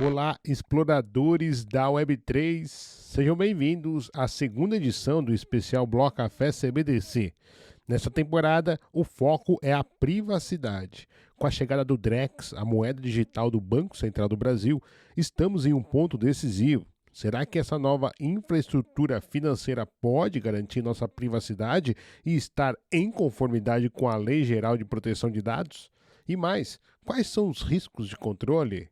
Olá, exploradores da Web3, sejam bem-vindos à segunda edição do especial Bloco Café CBDC. Nesta temporada, o foco é a privacidade. Com a chegada do Drex, a moeda digital do Banco Central do Brasil, estamos em um ponto decisivo. Será que essa nova infraestrutura financeira pode garantir nossa privacidade e estar em conformidade com a Lei Geral de Proteção de Dados? E mais, quais são os riscos de controle?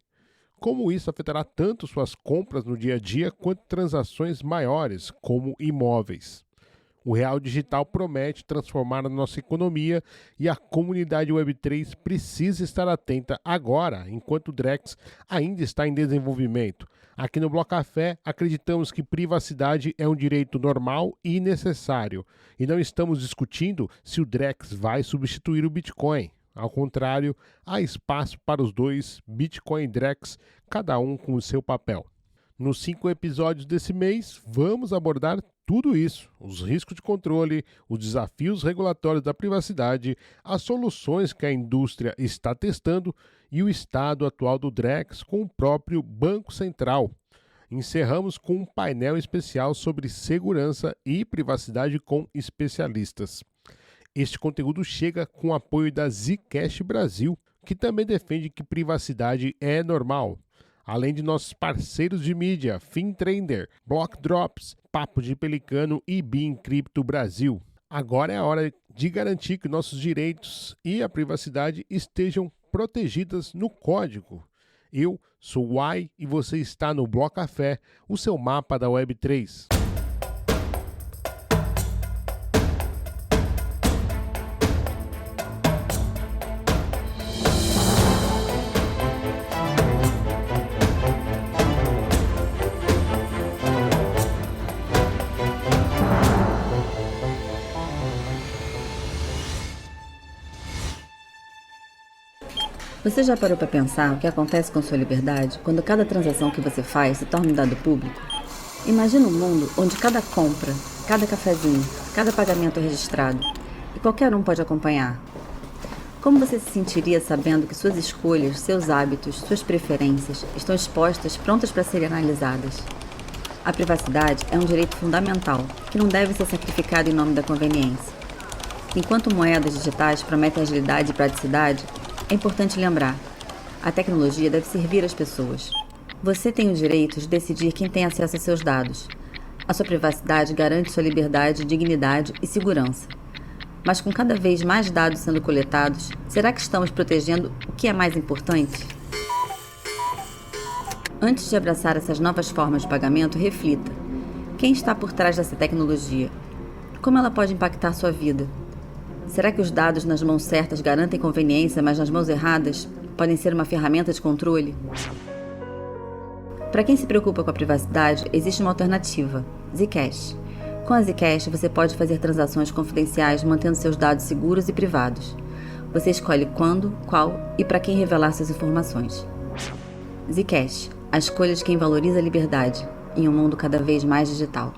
Como isso afetará tanto suas compras no dia a dia quanto transações maiores, como imóveis? O Real Digital promete transformar a nossa economia e a comunidade Web3 precisa estar atenta agora, enquanto o Drex ainda está em desenvolvimento. Aqui no Bloco Café, acreditamos que privacidade é um direito normal e necessário, e não estamos discutindo se o Drex vai substituir o Bitcoin. Ao contrário, há espaço para os dois, Bitcoin e Drex, cada um com o seu papel. Nos 5 episódios desse mês, vamos abordar tudo isso: os riscos de controle, os desafios regulatórios da privacidade, as soluções que a indústria está testando e o estado atual do Drex com o próprio Banco Central. Encerramos com um painel especial sobre segurança e privacidade com especialistas. Este conteúdo chega com o apoio da Zcash Brasil, que também defende que privacidade é normal. Além de nossos parceiros de mídia, FinTrender, BlockDrops, Papo de Pelicano e BinCrypto Brasil. Agora é a hora de garantir que nossos direitos e a privacidade estejam protegidas no código. Eu sou o Ai e você está no Bloco Café, o seu mapa da Web3. Você já parou para pensar o que acontece com sua liberdade quando cada transação que você faz se torna um dado público? Imagina um mundo onde cada compra, cada cafezinho, cada pagamento é registrado e qualquer um pode acompanhar. Como você se sentiria sabendo que suas escolhas, seus hábitos, suas preferências estão expostas, prontas para serem analisadas? A privacidade é um direito fundamental que não deve ser sacrificado em nome da conveniência. Enquanto moedas digitais prometem agilidade e praticidade, é importante lembrar, a tecnologia deve servir as pessoas. Você tem o direito de decidir quem tem acesso a seus dados. A sua privacidade garante sua liberdade, dignidade e segurança. Mas com cada vez mais dados sendo coletados, será que estamos protegendo o que é mais importante? Antes de abraçar essas novas formas de pagamento, reflita. Quem está por trás dessa tecnologia? Como ela pode impactar sua vida? Será que os dados nas mãos certas garantem conveniência, mas nas mãos erradas podem ser uma ferramenta de controle? Para quem se preocupa com a privacidade, existe uma alternativa: Zcash. Com a Zcash, você pode fazer transações confidenciais mantendo seus dados seguros e privados. Você escolhe quando, qual e para quem revelar suas informações. Zcash, a escolha de quem valoriza a liberdade em um mundo cada vez mais digital.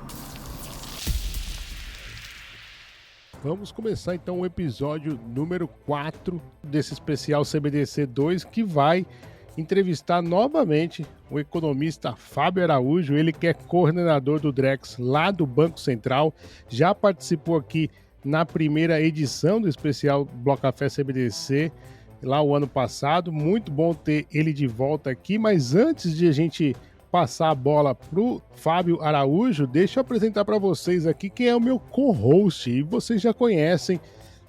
Vamos começar então o episódio número 4 desse especial CBDC 2, que vai entrevistar novamente o economista Fábio Araújo, ele que é coordenador do Drex lá do Banco Central, já participou aqui na primeira edição do especial Bloco Café CBDC, lá o ano passado. Muito bom ter ele de volta aqui, mas antes de a gente passar a bola pro Fábio Araújo, deixa eu apresentar para vocês aqui quem é o meu co-host, e vocês já conhecem,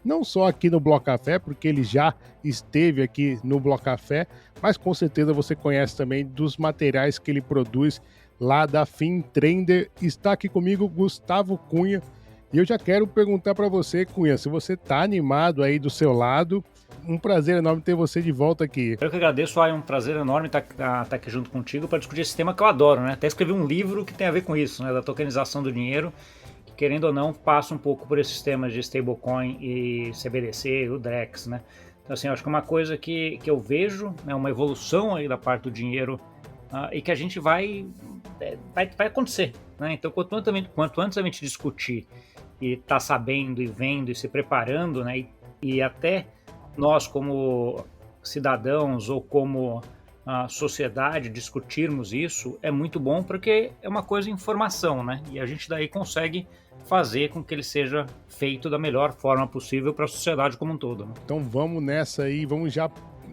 não só aqui no Bloco Café, porque ele já esteve aqui no Bloco Café, mas com certeza você conhece também dos materiais que ele produz lá da FinTrender. Está aqui comigo Gustavo Cunha, e eu já quero perguntar para você, Cunha, se você tá animado aí do seu lado. Um prazer enorme ter você de volta aqui. Eu que agradeço, é um prazer enorme estar aqui junto contigo para discutir esse tema que eu adoro, né? Até escrevi um livro que tem a ver com isso, né? Da tokenização do dinheiro, que, querendo ou não, passa um pouco por esses temas de stablecoin e CBDC, o Drex, né? Então, assim, eu acho que é uma coisa que eu vejo, né? Uma evolução aí da parte do dinheiro e que a gente vai acontecer, né? Então, quanto antes a gente discutir e tá sabendo e vendo e se preparando, né? E até nós como cidadãos ou como a sociedade discutirmos isso é muito bom, porque é uma coisa informação, né? E a gente daí consegue fazer com que ele seja feito da melhor forma possível para a sociedade como um todo, né? Então vamos nessa aí, vamos já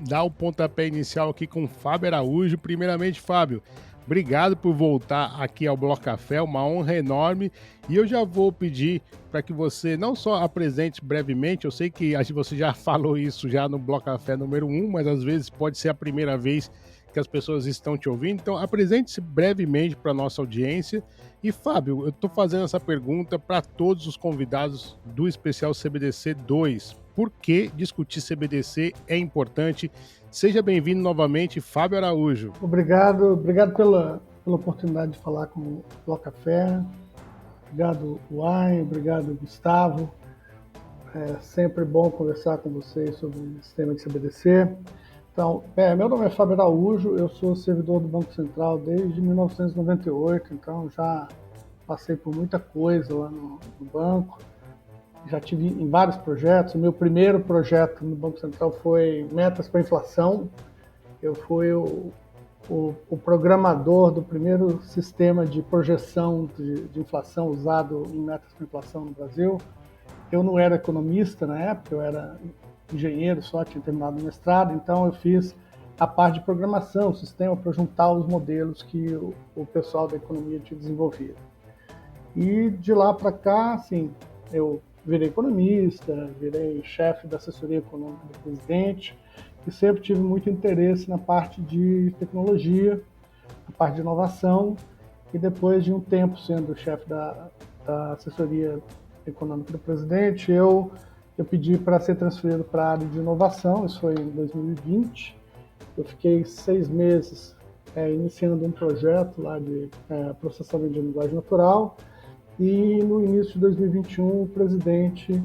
dar o pontapé inicial aqui com o Fábio Araújo. Primeiramente, Fábio, obrigado por voltar aqui ao Bloco Café, uma honra enorme. E eu já vou pedir para que você não só apresente brevemente, eu sei que você já falou isso já no Bloco Café número 1, mas às vezes pode ser a primeira vez que as pessoas estão te ouvindo. Então, apresente-se brevemente para a nossa audiência. E, Fábio, eu estou fazendo essa pergunta para todos os convidados do especial CBDC 2. Por que discutir CBDC é importante? Seja bem-vindo novamente, Fábio Araújo. Obrigado pela oportunidade de falar com o Bloco Café. Obrigado, Uai, obrigado, Gustavo. É sempre bom conversar com vocês sobre o sistema de CBDC. Então, meu nome é Fábio Araújo, eu sou servidor do Banco Central desde 1998, então já passei por muita coisa lá no banco. Já tive em vários projetos. O meu primeiro projeto no Banco Central foi metas para inflação. Eu fui o programador do primeiro sistema de projeção de inflação usado em metas para inflação no Brasil. Eu não era economista na época, eu era engenheiro só, tinha terminado o mestrado, então eu fiz a parte de programação, o sistema para juntar os modelos que o pessoal da economia tinha desenvolvido. E de lá para cá, assim, eu virei economista, virei chefe da assessoria econômica do presidente e sempre tive muito interesse na parte de tecnologia, na parte de inovação, e depois de um tempo sendo chefe da assessoria econômica do presidente, eu pedi para ser transferido para a área de inovação. Isso foi em 2020. Eu fiquei 6 meses iniciando um projeto lá de processamento de linguagem natural, e no início de 2021 o presidente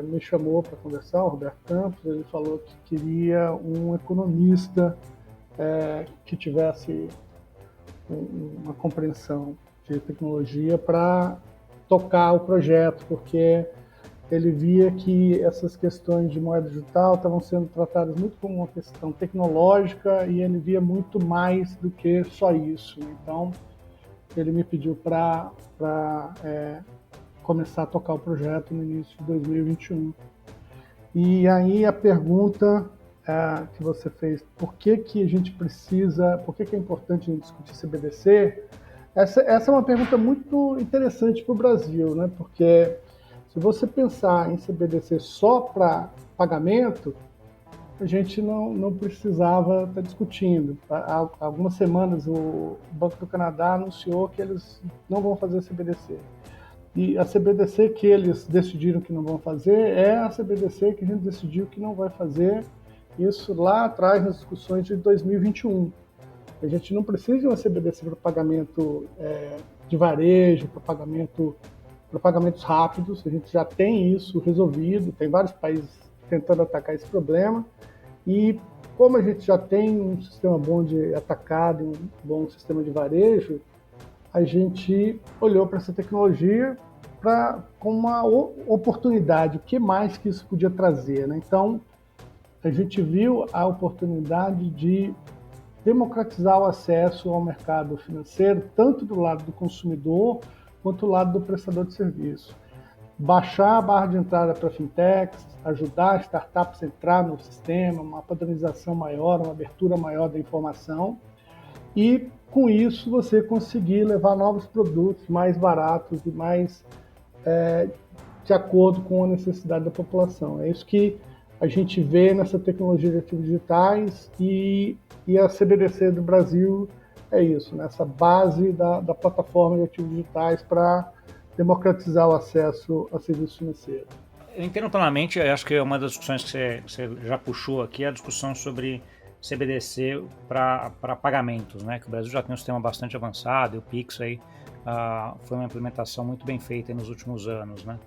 me chamou para conversar, o Roberto Campos. Ele falou que queria um economista que tivesse uma compreensão de tecnologia para tocar o projeto, porque ele via que essas questões de moeda digital estavam sendo tratadas muito como uma questão tecnológica, e ele via muito mais do que só isso. Então, ele me pediu para começar a tocar o projeto no início de 2021. E aí a pergunta que você fez, por que a gente precisa, por que é importante a gente discutir CBDC? Essa é uma pergunta muito interessante para o Brasil, né? Porque se você pensar em CBDC só para pagamento, a gente não precisava estar discutindo. Há algumas semanas o Banco do Canadá anunciou que eles não vão fazer CBDC. E a CBDC que eles decidiram que não vão fazer é a CBDC que a gente decidiu que não vai fazer, isso lá atrás nas discussões de 2021. A gente não precisa de uma CBDC para pagamento de varejo, para pagamentos rápidos. A gente já tem isso resolvido, tem vários países tentando atacar esse problema. E como a gente já tem um sistema bom de atacado, um bom sistema de varejo, a gente olhou para essa tecnologia com uma oportunidade. O que mais que isso podia trazer, né? Então, a gente viu a oportunidade de democratizar o acesso ao mercado financeiro, tanto do lado do consumidor quanto do lado do prestador de serviço. Baixar a barra de entrada para fintechs, ajudar startups a entrar no sistema, uma padronização maior, uma abertura maior da informação, e com isso você conseguir levar novos produtos mais baratos e mais de acordo com a necessidade da população. É isso que a gente vê nessa tecnologia de ativos digitais, e a CBDC do Brasil é isso, nessa base da plataforma de ativos digitais para democratizar o acesso a serviços financeiros. Eu entendo plenamente, eu acho que uma das discussões que você já puxou aqui é a discussão sobre CBDC para pagamentos, né? Que o Brasil já tem um sistema bastante avançado, e o Pix aí foi uma implementação muito bem feita nos últimos anos, né?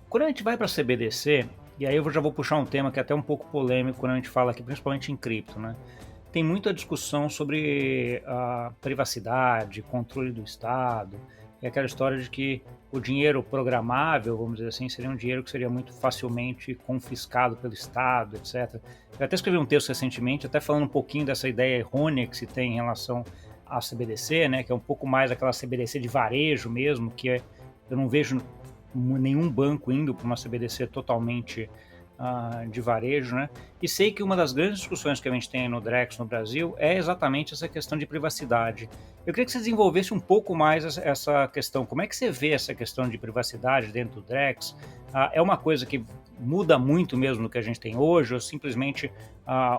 Quando a gente vai para CBDC, e aí eu já vou puxar um tema que é até um pouco polêmico quando a gente fala aqui, principalmente em cripto, né? Tem muita discussão sobre a privacidade, controle do Estado, é aquela história de que o dinheiro programável, vamos dizer assim, seria um dinheiro que seria muito facilmente confiscado pelo Estado, etc. Eu até escrevi um texto recentemente, até falando um pouquinho dessa ideia errônea que se tem em relação à CBDC, né, que é um pouco mais aquela CBDC de varejo mesmo, eu não vejo nenhum banco indo para uma CBDC totalmente de varejo, né? E sei que uma das grandes discussões que a gente tem no Drex no Brasil é exatamente essa questão de privacidade. Eu queria que você desenvolvesse um pouco mais essa questão. Como é que você vê essa questão de privacidade dentro do Drex? É uma coisa que muda muito mesmo do que a gente tem hoje, ou simplesmente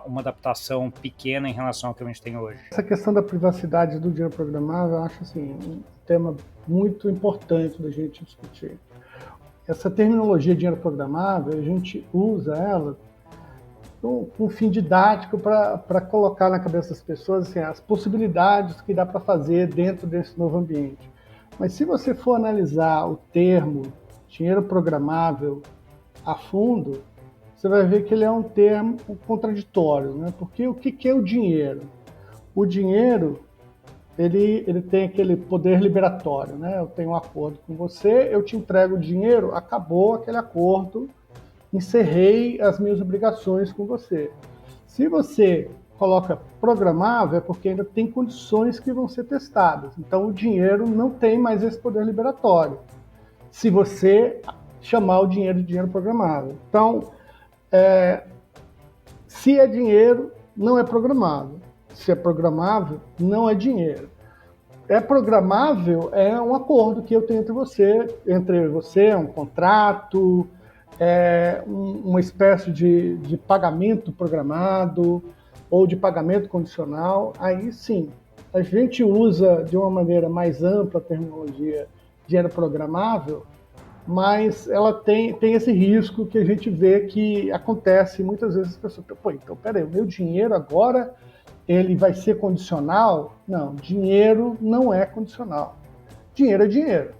uma adaptação pequena em relação ao que a gente tem hoje? Essa questão da privacidade do dinheiro programável, eu acho assim, um tema muito importante da gente discutir. Essa terminologia dinheiro programável, a gente usa ela com um fim didático para colocar na cabeça das pessoas assim, as possibilidades que dá para fazer dentro desse novo ambiente. Mas se você for analisar o termo dinheiro programável a fundo, você vai ver que ele é um termo contraditório, né? Porque o que é o dinheiro? O dinheiro ele tem aquele poder liberatório, né? Eu tenho um acordo com você, eu te entrego o dinheiro, acabou aquele acordo, encerrei as minhas obrigações com você. Se você coloca programável, é porque ainda tem condições que vão ser testadas. Então o dinheiro não tem mais esse poder liberatório, se você chamar o dinheiro de dinheiro programável. Então, se é dinheiro, não é programável. Se é programável, não é dinheiro. É programável, é um acordo que eu tenho entre você, é um contrato, é uma espécie de pagamento programado ou de pagamento condicional. Aí sim, a gente usa de uma maneira mais ampla a terminologia dinheiro programável, mas ela tem esse risco que a gente vê que acontece muitas vezes. As pessoas pensam, pô, então peraí, o meu dinheiro agora ele vai ser condicional? Não, dinheiro não é condicional. Dinheiro é dinheiro.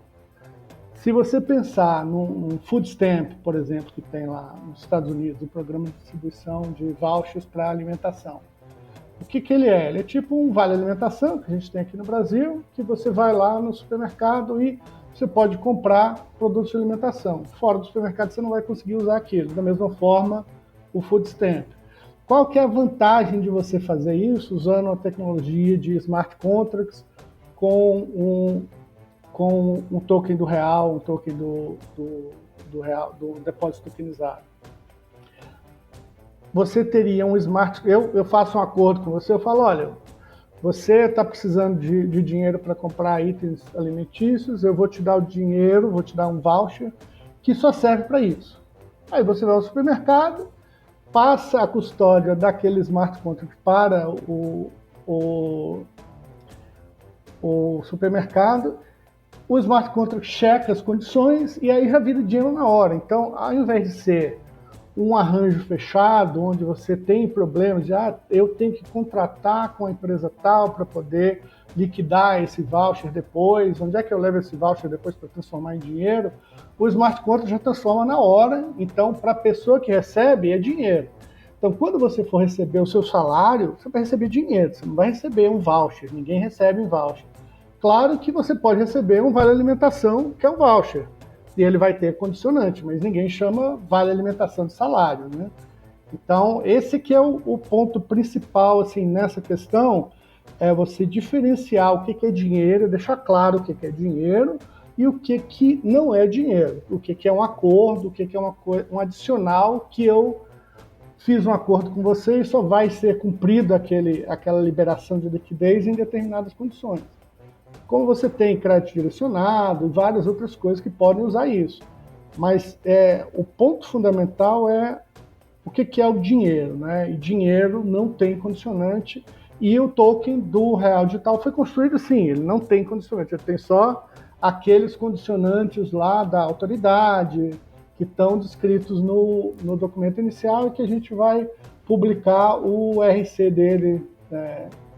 Se você pensar num food stamp, por exemplo, que tem lá nos Estados Unidos, um programa de distribuição de vouchers para alimentação. O que ele é? Ele é tipo um vale alimentação que a gente tem aqui no Brasil, que você vai lá no supermercado e você pode comprar produtos de alimentação. Fora do supermercado você não vai conseguir usar aquilo. Da mesma forma, o food stamp. Qual que é a vantagem de você fazer isso usando a tecnologia de smart contracts com um token do real, um token do real, do depósito tokenizado? Você teria um smart... Eu faço um acordo com você, eu falo, olha, você está precisando de dinheiro para comprar itens alimentícios, eu vou te dar o dinheiro, vou te dar um voucher que só serve para isso. Aí você vai ao supermercado, passa a custódia daquele smart contract para o supermercado, o smart contract checa as condições e aí já vira dinheiro na hora. Então, ao invés de ser um arranjo fechado, onde você tem problemas de eu tenho que contratar com a empresa tal para poder liquidar esse voucher depois, onde é que eu levo esse voucher depois para transformar em dinheiro? O smart contract já transforma na hora, então para a pessoa que recebe é dinheiro. Então quando você for receber o seu salário, você vai receber dinheiro, você não vai receber um voucher, ninguém recebe um voucher. Claro que você pode receber um vale alimentação, que é um voucher, e ele vai ter condicionante, mas ninguém chama vale alimentação de salário, né? Então, esse que é o ponto principal assim, nessa questão, é você diferenciar o que é dinheiro, deixar claro o que é dinheiro e o que não é dinheiro, o que é um acordo, o que é um adicional que eu fiz um acordo com você e só vai ser cumprido aquela liberação de liquidez em determinadas condições. Como você tem crédito direcionado e várias outras coisas que podem usar isso. Mas o ponto fundamental é o que é o dinheiro, né? E dinheiro não tem condicionante e o token do real digital foi construído assim, ele não tem condicionante, ele tem só aqueles condicionantes lá da autoridade que estão descritos no documento inicial e que a gente vai publicar o RC dele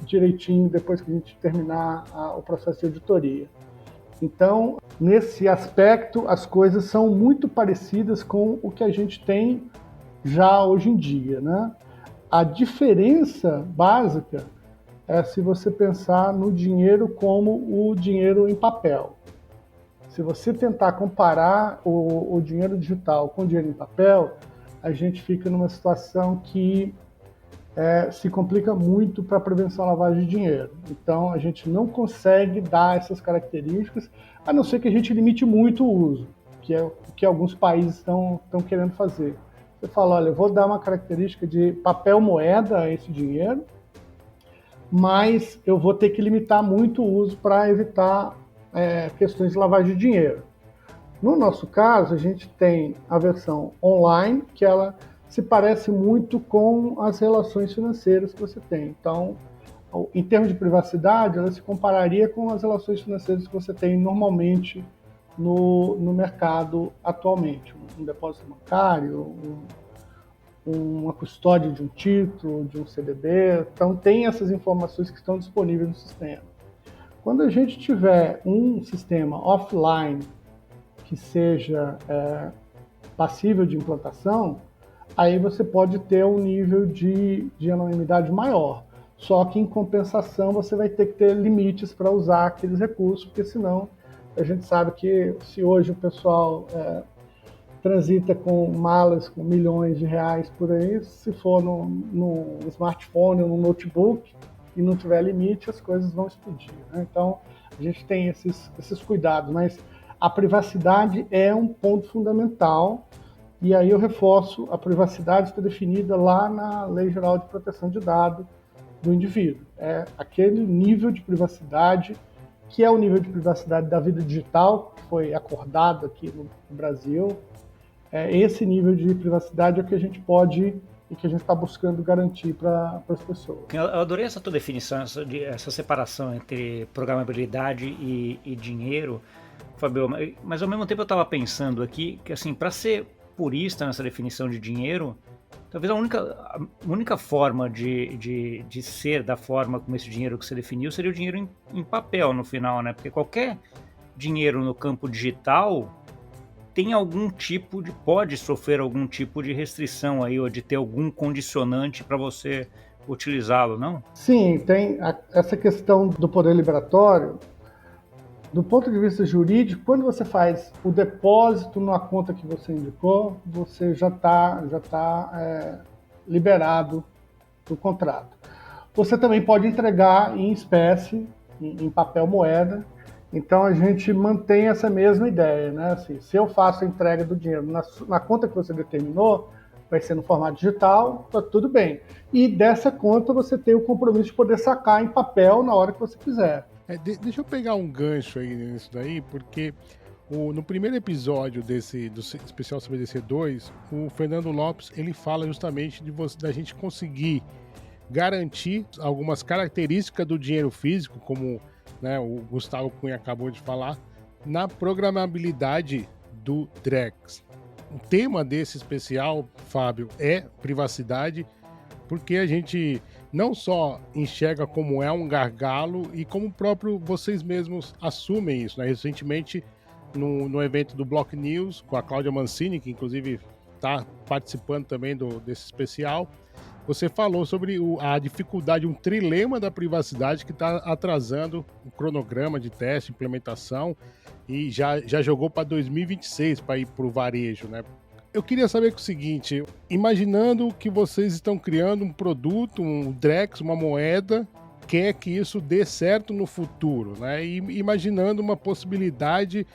direitinho depois que a gente terminar o processo de auditoria. Então, nesse aspecto, as coisas são muito parecidas com o que a gente tem já hoje em dia, né? A diferença básica é se você pensar no dinheiro como o dinheiro em papel. Se você tentar comparar o dinheiro digital com o dinheiro em papel, a gente fica numa situação que se complica muito para a prevenção à lavagem de dinheiro. Então, a gente não consegue dar essas características, a não ser que a gente limite muito o uso, que é o que alguns países estão querendo fazer. Você fala, olha, eu vou dar uma característica de papel moeda a esse dinheiro, mas eu vou ter que limitar muito o uso para evitar questões de lavagem de dinheiro. No nosso caso, a gente tem a versão online, que ela se parece muito com as relações financeiras que você tem. Então, em termos de privacidade, ela se compararia com as relações financeiras que você tem normalmente no mercado atualmente. Um depósito bancário, uma custódia de um título, de um CDB. Então, tem essas informações que estão disponíveis no sistema. Quando a gente tiver um sistema offline que seja passível de implantação, aí você pode ter um nível de anonimidade maior. Só que, em compensação, você vai ter que ter limites para usar aqueles recursos, porque senão a gente sabe que se hoje o pessoal transita com malas com milhões de reais por aí, se for no smartphone ou no notebook e não tiver limite, as coisas vão explodir, né? Então, a gente tem esses cuidados, mas a privacidade é um ponto fundamental, e aí eu reforço, a privacidade está definida lá na Lei Geral de Proteção de Dados do indivíduo. É aquele nível de privacidade que é o nível de privacidade da vida digital, que foi acordado aqui no Brasil. Esse nível de privacidade é o que a gente pode e que a gente está buscando garantir para as pessoas. Eu adorei essa tua definição, essa separação entre programabilidade e dinheiro, Fabio, mas ao mesmo tempo eu estava pensando aqui que, assim, para ser purista nessa definição de dinheiro, talvez a única forma de ser da forma como esse dinheiro que você definiu seria o dinheiro em papel no final, né? Porque qualquer dinheiro no campo digital tem pode sofrer algum tipo de restrição aí, ou de ter algum condicionante para você utilizá-lo, não? Sim, tem essa questão do poder liberatório. Do ponto de vista jurídico, quando você faz o depósito numa conta que você indicou, você já tá liberado do contrato. Você também pode entregar em espécie, em papel moeda. Então, a gente mantém essa mesma ideia, né? Assim, se eu faço a entrega do dinheiro na conta que você determinou, vai ser no formato digital, tá tudo bem. E dessa conta você tem o compromisso de poder sacar em papel na hora que você quiser. Deixa eu pegar um gancho aí nisso daí, porque no primeiro episódio do Especial CBDC 2, o Fernando Lopes ele fala justamente da gente conseguir garantir algumas características do dinheiro físico, como, né, o Gustavo Cunha acabou de falar, na programabilidade do Drex. O tema desse especial, Fábio, é privacidade, porque a gente não só enxerga como é um gargalo e como próprio vocês mesmos assumem isso, né? Recentemente, no evento do Block News, com a Cláudia Mancini, que inclusive está participando também desse especial, você falou sobre a dificuldade, um trilema da privacidade que está atrasando o cronograma de teste, implementação, e já jogou para 2026 para ir para o varejo, né? Eu queria saber o seguinte, imaginando que vocês estão criando um produto, um Drex, uma moeda, quer que isso dê certo no futuro, né? E imaginando uma possibilidade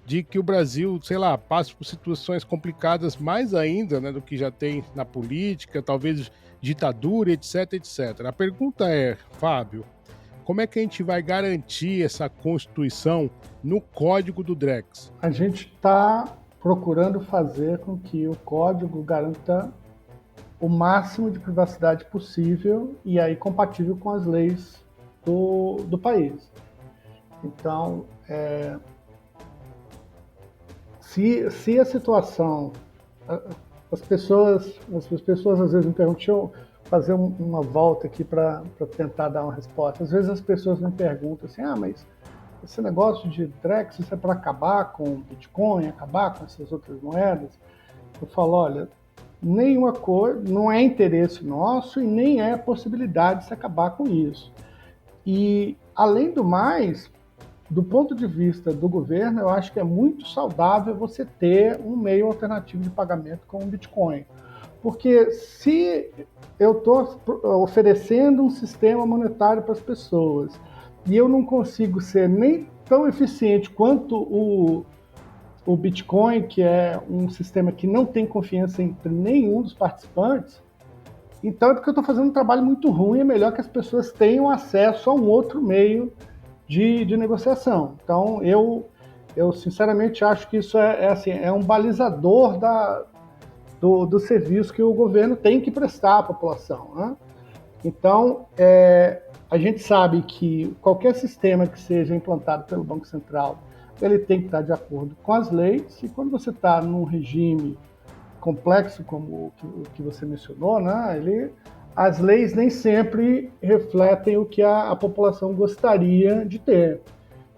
de que o Brasil, sei lá, passe por situações complicadas mais ainda, né, do que já tem na política, talvez ditadura, etc, etc. A pergunta é, Fábio, como é que a gente vai garantir essa constituição no código do Drex? A gente está procurando fazer com que o código garanta o máximo de privacidade possível e aí compatível com as leis do país. Então, se a situação... As pessoas às vezes me perguntam, deixa eu fazer uma volta aqui para tentar dar uma resposta. Às vezes as pessoas me perguntam assim, mas esse negócio de Drex, isso é para acabar com o Bitcoin, acabar com essas outras moedas? Eu falo, olha, nenhuma coisa, não é interesse nosso e nem é possibilidade de se acabar com isso. E, além do mais, do ponto de vista do governo, eu acho que é muito saudável você ter um meio alternativo de pagamento com o Bitcoin. Porque se eu estou oferecendo um sistema monetário para as pessoas e eu não consigo ser nem tão eficiente quanto o Bitcoin, que é um sistema que não tem confiança entre nenhum dos participantes, então é porque eu estou fazendo um trabalho muito ruim, é melhor que as pessoas tenham acesso a um outro meio de negociação. Então, eu sinceramente acho que isso assim, é um balizador do serviço que o governo tem que prestar à população, né? Então, a gente sabe que qualquer sistema que seja implantado pelo Banco Central, ele tem que estar de acordo com as leis, e quando você está num regime complexo como o que você mencionou, né, as leis nem sempre refletem o que a população gostaria de ter.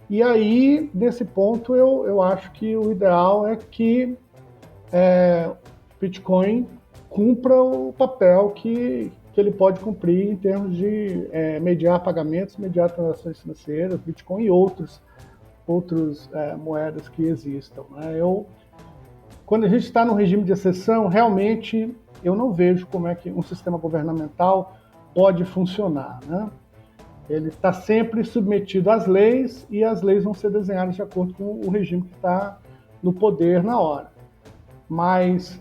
E aí, nesse ponto, eu acho que o ideal é que Bitcoin cumpra o papel que ele pode cumprir em termos de mediar pagamentos, mediar transações financeiras, Bitcoin e outras moedas que existam, né? Quando a gente está no regime de exceção, realmente eu não vejo como é que um sistema governamental pode funcionar, né? Ele está sempre submetido às leis e as leis vão ser desenhadas de acordo com o regime que está no poder na hora. Mas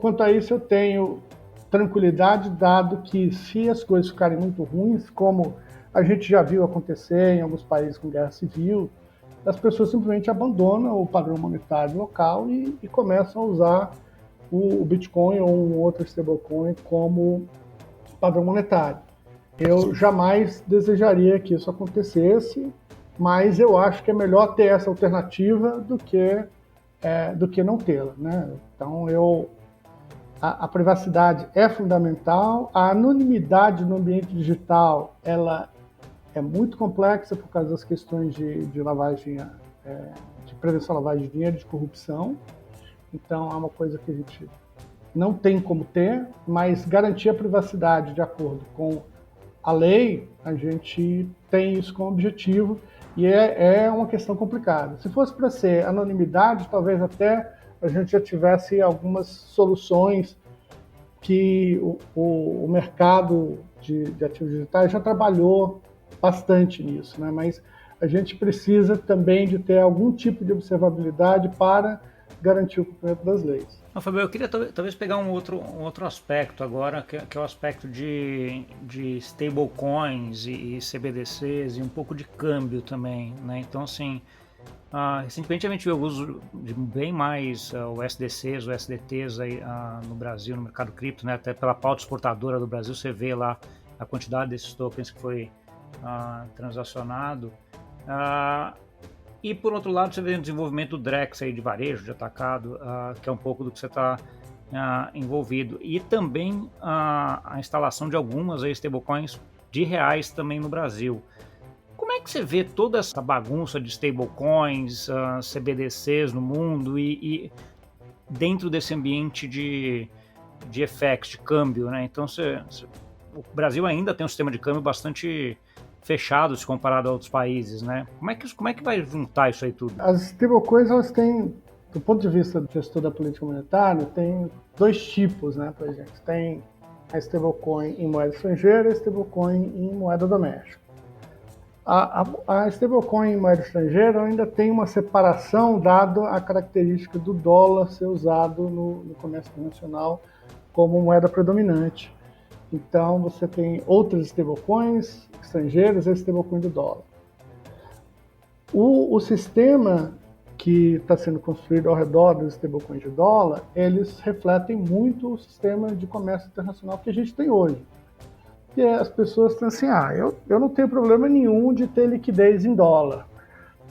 quanto a isso, eu tenho tranquilidade, dado que se as coisas ficarem muito ruins, como a gente já viu acontecer em alguns países com guerra civil, as pessoas simplesmente abandonam o padrão monetário local e começam a usar o Bitcoin ou um outro stablecoin como padrão monetário. Eu jamais desejaria que isso acontecesse, mas eu acho que é melhor ter essa alternativa do que não tê-la, né? Então, a privacidade é fundamental, a anonimidade no ambiente digital, ela é muito complexa por causa das questões de lavagem, de prevenção à lavagem de dinheiro, de corrupção. Então, é uma coisa que a gente não tem como ter, mas garantir a privacidade de acordo com a lei, a gente tem isso como objetivo e é uma questão complicada. Se fosse para ser anonimidade, talvez até a gente já tivesse algumas soluções que o mercado de ativos digitais já trabalhou bastante nisso, né? Mas a gente precisa também de ter algum tipo de observabilidade para garantir o cumprimento das leis. Não, Fabio, eu queria talvez pegar um outro aspecto agora, que é o aspecto de stablecoins e CBDCs e um pouco de câmbio também, né? Então, assim, recentemente a gente viu o uso de bem mais o SDCs, o SDTs aí, no Brasil, no mercado cripto, né? Até pela pauta exportadora do Brasil, você vê lá a quantidade desses tokens que foi transacionado. E por outro lado, você vê o desenvolvimento do Drex aí de varejo, de atacado, que é um pouco do que você está envolvido. E também a instalação de algumas aí, stablecoins de reais também no Brasil. Como é que você vê toda essa bagunça de stablecoins, CBDCs no mundo e dentro desse ambiente de FX, de câmbio, né? Então, o Brasil ainda tem um sistema de câmbio bastante fechado se comparado a outros países, né? Como é que vai juntar isso aí tudo? As stablecoins, elas têm, do ponto de vista do gestor da política monetária, tem dois tipos, né, pra gente. Tem a stablecoin em moeda estrangeira e a stablecoin em moeda doméstica. A stablecoin em moeda estrangeira ainda tem uma separação, dado a característica do dólar ser usado no comércio internacional como moeda predominante. Então, você tem outras stablecoins estrangeiras e a stablecoin do dólar. O sistema que está sendo construído ao redor dos stablecoins de dólar, eles refletem muito o sistema de comércio internacional que a gente tem hoje. E as pessoas estão assim, eu não tenho problema nenhum de ter liquidez em dólar.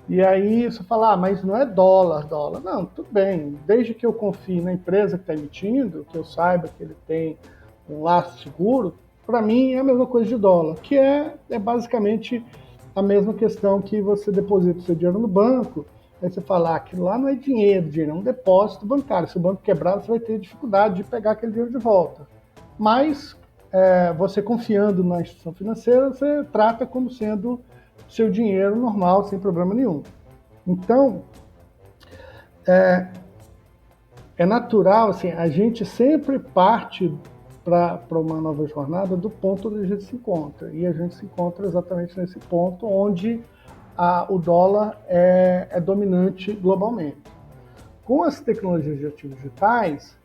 E aí você fala, mas não é dólar. Não, tudo bem, desde que eu confie na empresa que está emitindo, que eu saiba que ele tem um laço seguro, para mim é a mesma coisa de dólar, que é basicamente a mesma questão que você deposita o seu dinheiro no banco, aí você fala, aquilo lá não é dinheiro é um depósito bancário, se o banco quebrar, você vai ter dificuldade de pegar aquele dinheiro de volta. Mas você confiando na instituição financeira, você trata como sendo seu dinheiro normal, sem problema nenhum. Então, é natural, assim, a gente sempre parte para uma nova jornada do ponto onde a gente se encontra. E a gente se encontra exatamente nesse ponto onde o dólar é dominante globalmente. Com as tecnologias de ativos digitais,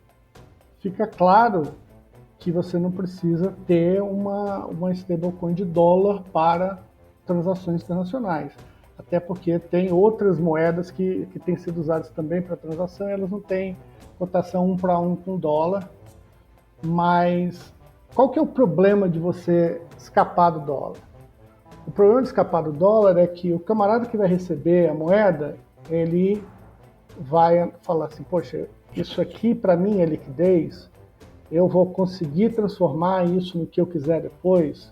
fica claro que você não precisa ter uma stablecoin de dólar para transações internacionais. Até porque tem outras moedas que têm sido usadas também para transação, e elas não têm cotação 1 para 1 com dólar. Mas qual que é o problema de você escapar do dólar? O problema de escapar do dólar é que o camarada que vai receber a moeda, ele vai falar assim, poxa, isso aqui para mim é liquidez, eu vou conseguir transformar isso no que eu quiser depois,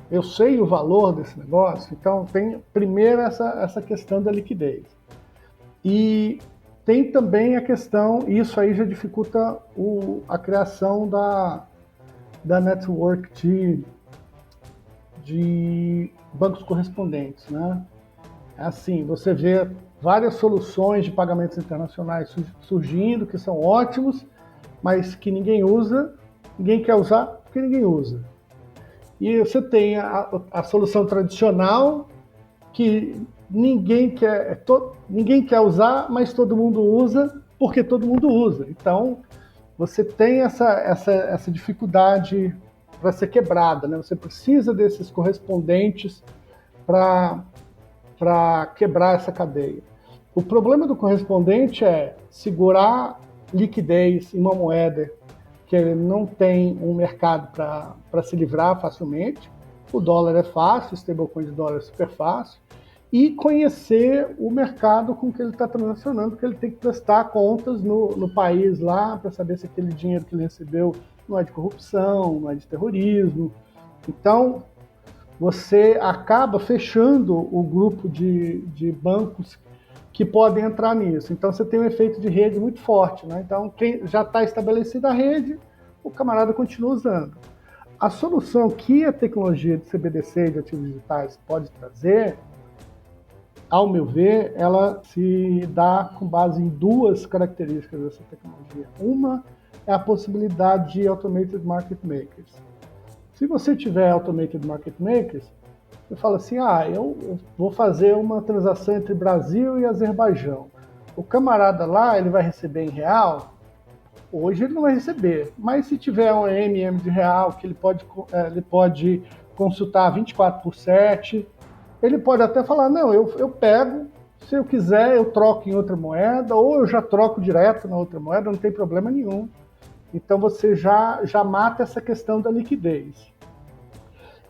eu sei o valor desse negócio, então tem primeiro essa questão da liquidez. E tem também a questão, isso aí já dificulta a criação da network de bancos correspondentes, né? Assim, você vê várias soluções de pagamentos internacionais surgindo, que são ótimos, mas que ninguém usa, ninguém quer usar porque ninguém usa. E você tem a solução tradicional, que ninguém quer usar, mas todo mundo usa porque todo mundo usa. Então, você tem essa dificuldade para ser quebrada, né? Você precisa desses correspondentes para quebrar essa cadeia. O problema do correspondente é segurar liquidez em uma moeda que ele não tem um mercado para se livrar facilmente. O dólar é fácil, o stablecoin de dólar é super fácil. E conhecer o mercado com que ele está transacionando, porque ele tem que prestar contas no país lá para saber se aquele dinheiro que ele recebeu não é de corrupção, não é de terrorismo. Então, você acaba fechando o grupo de bancos que podem entrar nisso. Então, você tem um efeito de rede muito forte, né? Então, quem já está estabelecida a rede, o camarada continua usando. A solução que a tecnologia de CBDC e de ativos digitais pode trazer, ao meu ver, ela se dá com base em duas características dessa tecnologia. Uma é a possibilidade de automated market makers. Se você tiver automated market makers, você fala assim, eu vou fazer uma transação entre Brasil e Azerbaijão. O camarada lá, ele vai receber em real? Hoje ele não vai receber, mas se tiver um MM de real, que ele pode consultar 24/7, ele pode até falar, não, eu pego, se eu quiser eu troco em outra moeda, ou eu já troco direto na outra moeda, não tem problema nenhum. Então você já mata essa questão da liquidez.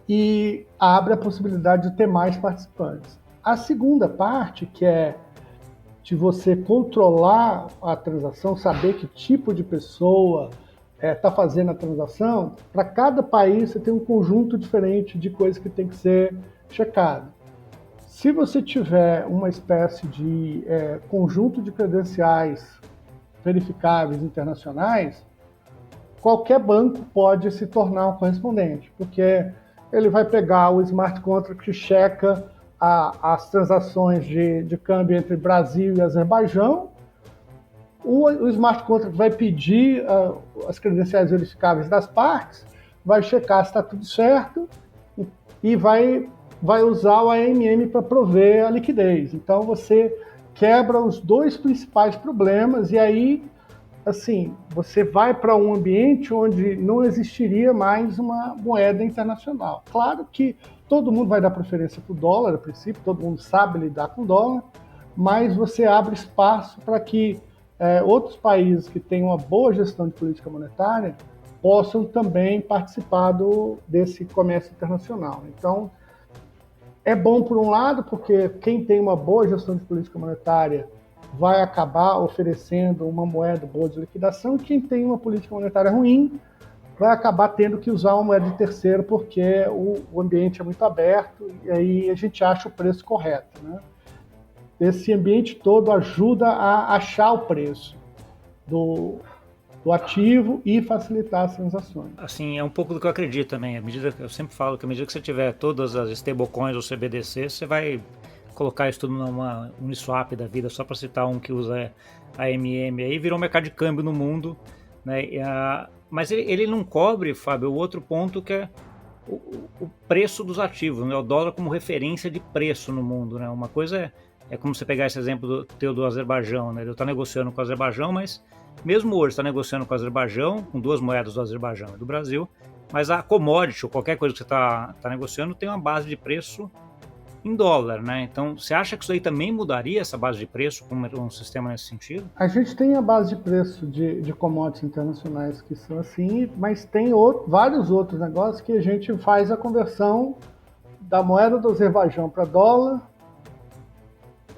E abre a possibilidade de ter mais participantes. A segunda parte, que é de você controlar a transação, saber que tipo de pessoa está fazendo a transação, para cada país você tem um conjunto diferente de coisas que tem que ser checado. Se você tiver uma espécie de conjunto de credenciais verificáveis internacionais, qualquer banco pode se tornar um correspondente, porque ele vai pegar o smart contract que checa as transações de câmbio entre Brasil e Azerbaijão, o smart contract vai pedir as credenciais verificáveis das partes, vai checar se está tudo certo e vai usar o AMM para prover a liquidez. Então você quebra os dois principais problemas e aí, assim, você vai para um ambiente onde não existiria mais uma moeda internacional. Claro que todo mundo vai dar preferência para o dólar, a princípio, todo mundo sabe lidar com o dólar, mas você abre espaço para que outros países que têm uma boa gestão de política monetária possam também participar desse comércio internacional. Então, é bom por um lado, porque quem tem uma boa gestão de política monetária vai acabar oferecendo uma moeda boa de liquidação, e quem tem uma política monetária ruim vai acabar tendo que usar uma moeda de terceiro, porque o ambiente é muito aberto e aí a gente acha o preço correto, né? Esse ambiente todo ajuda a achar o preço do ativo e facilitar as transações. Assim, é um pouco do que eu acredito também. À medida que eu sempre falo que à medida que você tiver todas as stablecoins ou CBDC, você vai colocar isso tudo numa Uniswap da vida, só para citar um que usa a AMM, aí virou um mercado de câmbio no mundo, né? Mas ele não cobre, Fábio, o outro ponto que é o preço dos ativos, né? O dólar como referência de preço no mundo, né? Uma coisa é como você pegar esse exemplo do Azerbaijão, né? Ele está negociando com o Azerbaijão, mas mesmo hoje está negociando com o Azerbaijão, com duas moedas do Azerbaijão e do Brasil, mas a commodity ou qualquer coisa que você está negociando tem uma base de preço em dólar, né? Então, você acha que isso aí também mudaria essa base de preço com um sistema nesse sentido? A gente tem a base de preço de commodities internacionais que são assim, mas tem vários outros negócios que a gente faz a conversão da moeda do Azerbaijão para dólar.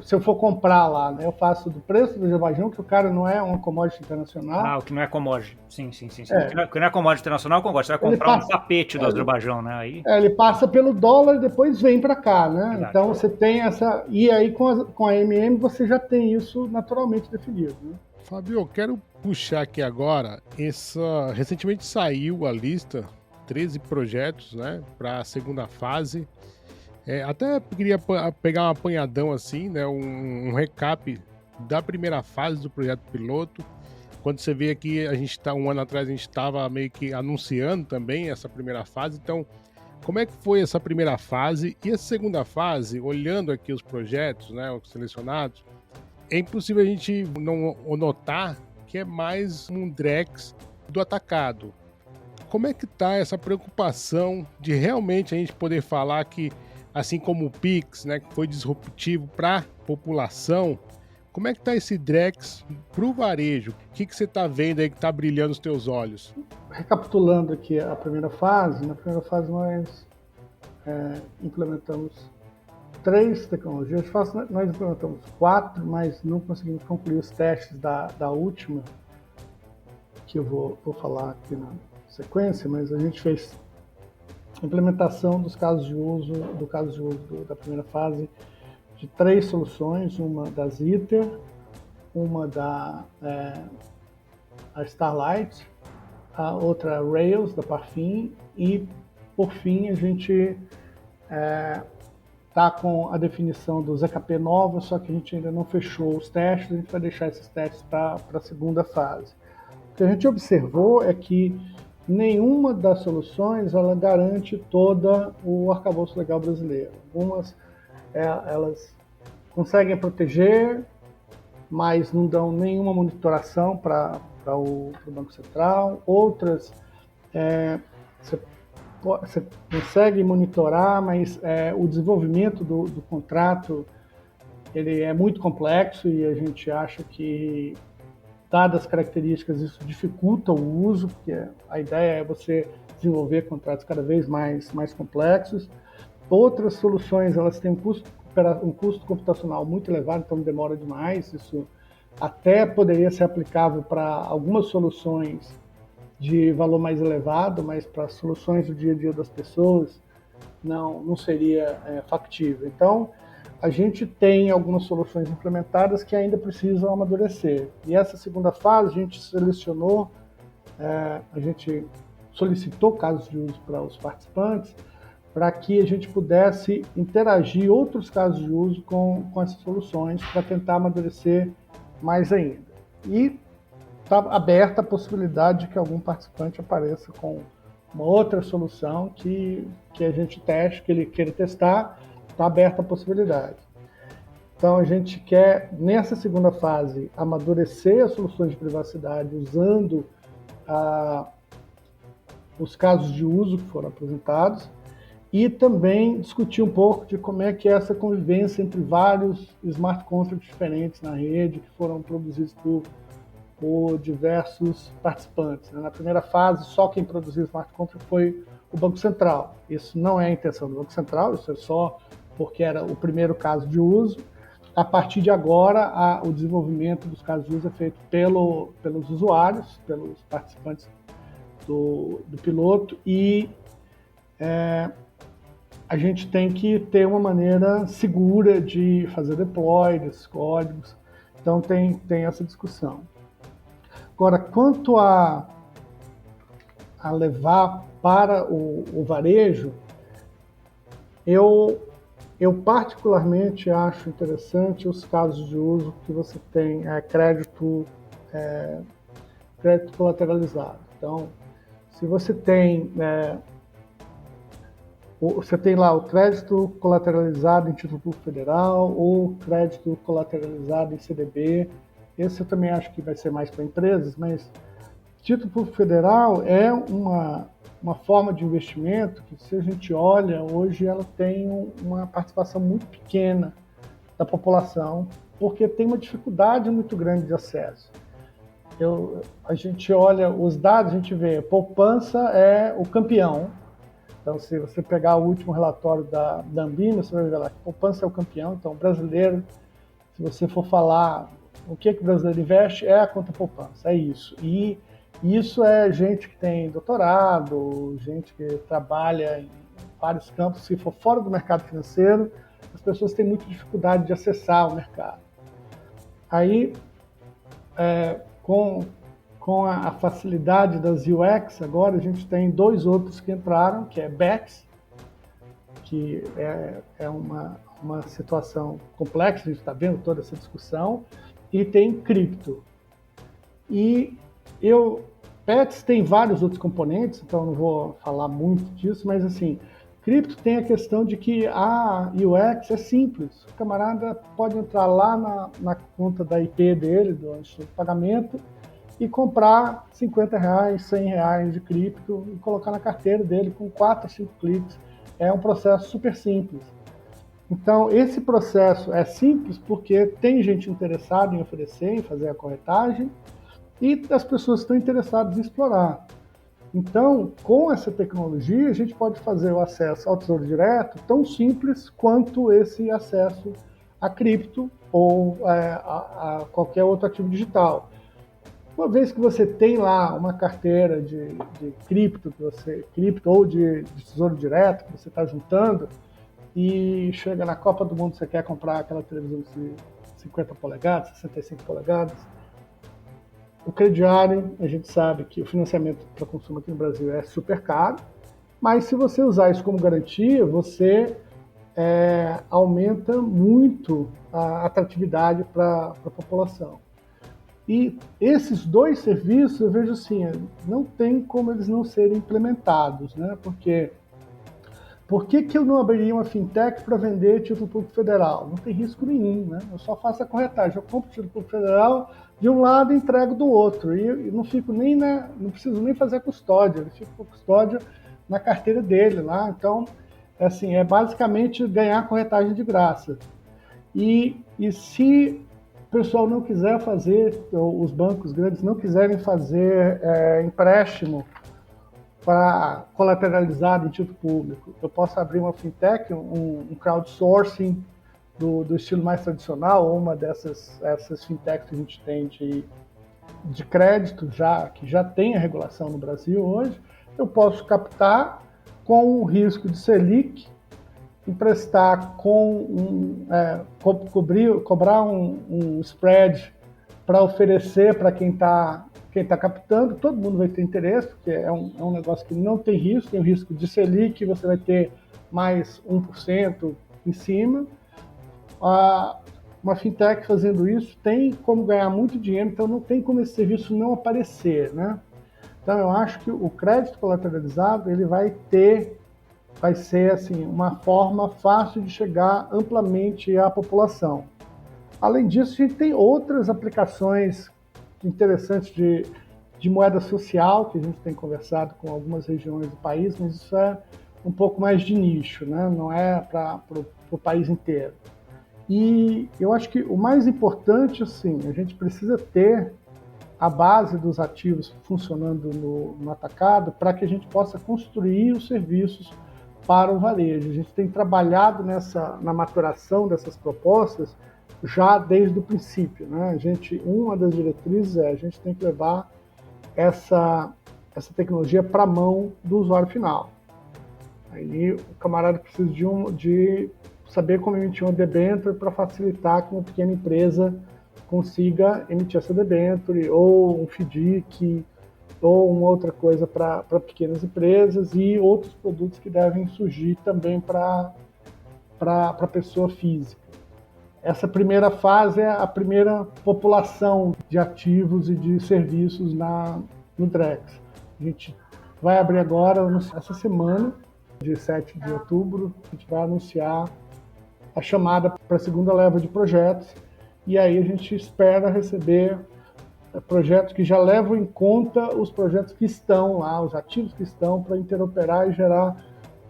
Se eu for comprar lá, né, eu faço do preço do Azerbaijão, que o cara não é uma commodity internacional. O que não é commodity. Sim. O que não é commodity internacional, concordo. Você vai comprar um tapete do Azerbaijão, né? Aí... ele passa pelo dólar e depois vem para cá, né? Verdade. Então você tem essa... E aí com a MM você já tem isso naturalmente definido, né? Fábio, eu quero puxar aqui agora recentemente saiu a lista, 13 projetos, né, para a segunda fase. Até queria pegar um apanhadão assim, né, um recap da primeira fase do projeto piloto. Quando você vê aqui, um ano atrás a gente estava meio que anunciando também essa primeira fase. Então, como é que foi essa primeira fase e a segunda fase, olhando aqui os projetos, né, os selecionados, é impossível a gente não notar que é mais um Drex do atacado. Como é que está essa preocupação de realmente a gente poder falar que, assim como o Pix, né, que foi disruptivo para a população, como é que está esse Drex para o varejo? O que você está vendo aí que está brilhando os teus olhos? Recapitulando aqui a primeira fase, na primeira fase nós implementamos 3 tecnologias. Nós implementamos 4, mas não conseguimos concluir os testes da última, que eu vou falar aqui na sequência, mas a gente fez implementação do caso de uso da primeira fase de 3 soluções, uma da Zither, uma da a Starlight, a outra Rails, da Parfin, e por fim a gente está com a definição do ZKP nova, só que a gente ainda não fechou os testes, a gente vai deixar esses testes para a segunda fase. O que a gente observou é que nenhuma das soluções ela garante todo o arcabouço legal brasileiro. Algumas elas conseguem proteger, mas não dão nenhuma monitoração para o Banco Central. Outras você consegue monitorar, mas o desenvolvimento do contrato ele é muito complexo e a gente acha que, dadas as características, isso dificulta o uso, porque a ideia é você desenvolver contratos cada vez mais complexos. Outras soluções elas têm um custo computacional muito elevado, então demora demais. Isso até poderia ser aplicável para algumas soluções de valor mais elevado, mas para soluções do dia a dia das pessoas não seria factível. Então, a gente tem algumas soluções implementadas que ainda precisam amadurecer. E essa segunda fase a gente selecionou, a gente solicitou casos de uso para os participantes, para que a gente pudesse interagir outros casos de uso com essas soluções para tentar amadurecer mais ainda. E está aberta a possibilidade de que algum participante apareça com uma outra solução que a gente teste, que ele queira testar, está aberta a possibilidade. Então a gente quer, nessa segunda fase, amadurecer as soluções de privacidade usando os casos de uso que foram apresentados e também discutir um pouco de como é que é essa convivência entre vários smart contracts diferentes na rede que foram produzidos por diversos participantes. Na primeira fase, só quem produziu smart contract foi o Banco Central. Isso não é a intenção do Banco Central, isso é só porque era o primeiro caso de uso. A partir de agora, o desenvolvimento dos casos de uso é feito pelos usuários, pelos participantes do piloto, e a gente tem que ter uma maneira segura de fazer deploy desses códigos. Então tem essa discussão. Agora, quanto a levar para o varejo, eu particularmente acho interessante os casos de uso que você tem crédito colateralizado. Então, se você tem lá o crédito colateralizado em título público federal ou crédito colateralizado em CDB, esse eu também acho que vai ser mais para empresas, mas título público federal é uma forma de investimento que, se a gente olha, hoje ela tem uma participação muito pequena da população, porque tem uma dificuldade muito grande de acesso. A gente olha os dados, a gente vê, poupança é o campeão. Então, se você pegar o último relatório da Anbima, você vai ver lá que poupança é o campeão. Então, o brasileiro, se você for falar o que o brasileiro investe, é a conta poupança, é isso. E isso é gente que tem doutorado, gente que trabalha em vários campos. Se for fora do mercado financeiro, as pessoas têm muita dificuldade de acessar o mercado. Aí, com a facilidade das UX, agora a gente tem 2 outros que entraram, que é BEX, que é uma situação complexa, a gente está vendo toda essa discussão, e tem cripto. E Pets tem vários outros componentes, então eu não vou falar muito disso, mas assim, cripto tem a questão de que a UX é simples. O camarada pode entrar lá na conta da IP dele, do Instituto de Pagamento, e comprar R$50, R$100 de cripto e colocar na carteira dele com 4 a 5 cliques. É um processo super simples. Então, esse processo é simples porque tem gente interessada em oferecer, em fazer a corretagem, e as pessoas estão interessadas em explorar. Então, com essa tecnologia, a gente pode fazer o acesso ao Tesouro Direto tão simples quanto esse acesso a cripto ou a qualquer outro ativo digital. Uma vez que você tem lá uma carteira de cripto ou de Tesouro Direto que você está juntando, e chega na Copa do Mundo, você quer comprar aquela televisão de 50 polegadas, 65 polegadas, o crediário, a gente sabe que o financiamento para consumo aqui no Brasil é super caro, mas se você usar isso como garantia, você aumenta muito a atratividade para a população. E esses 2 serviços, eu vejo assim, não tem como eles não serem implementados, né? Porque por que eu não abriria uma fintech para vender título público federal? Não tem risco nenhum, né? Eu só faço a corretagem, eu compro título público federal de um lado e entrego do outro. E não fico não preciso nem fazer a custódia, eu fico com a custódia na carteira dele lá. Então, assim, é basicamente ganhar a corretagem de graça. E se o pessoal não quiser fazer, ou os bancos grandes não quiserem fazer empréstimo para colateralizado em título público, eu posso abrir uma fintech, um crowdsourcing do estilo mais tradicional, ou uma essas fintechs que a gente tem de crédito, que já tem a regulação no Brasil hoje. Eu posso captar com o risco de Selic, emprestar cobrar um spread para oferecer para quem está captando. Todo mundo vai ter interesse, porque é um negócio que não tem risco, tem o risco de Selic, você vai ter mais 1% em cima. Uma fintech fazendo isso tem como ganhar muito dinheiro, então não tem como esse serviço não aparecer, né? Então eu acho que o crédito colateralizado ele vai ser assim, uma forma fácil de chegar amplamente à população. Além disso, a gente tem outras aplicações interessantes de moeda social, que a gente tem conversado com algumas regiões do país, mas isso é um pouco mais de nicho, né? Não é para o país inteiro. E eu acho que o mais importante, assim, a gente precisa ter a base dos ativos funcionando no atacado para que a gente possa construir os serviços para o varejo. A gente tem trabalhado na maturação dessas propostas já desde o princípio, né? Uma das diretrizes a gente tem que levar essa tecnologia para a mão do usuário final. Aí o camarada precisa de saber como emitir uma debênture para facilitar que uma pequena empresa consiga emitir essa debenture, ou um FDIC, ou uma outra coisa para pequenas empresas e outros produtos que devem surgir também para a pessoa física. Essa primeira fase é a primeira população de ativos e de serviços no Drex. A gente vai abrir agora, essa semana, dia 7 de outubro, a gente vai anunciar a chamada para a segunda leva de projetos, e aí a gente espera receber projetos que já levam em conta os projetos que estão lá, os ativos que estão, para interoperar e gerar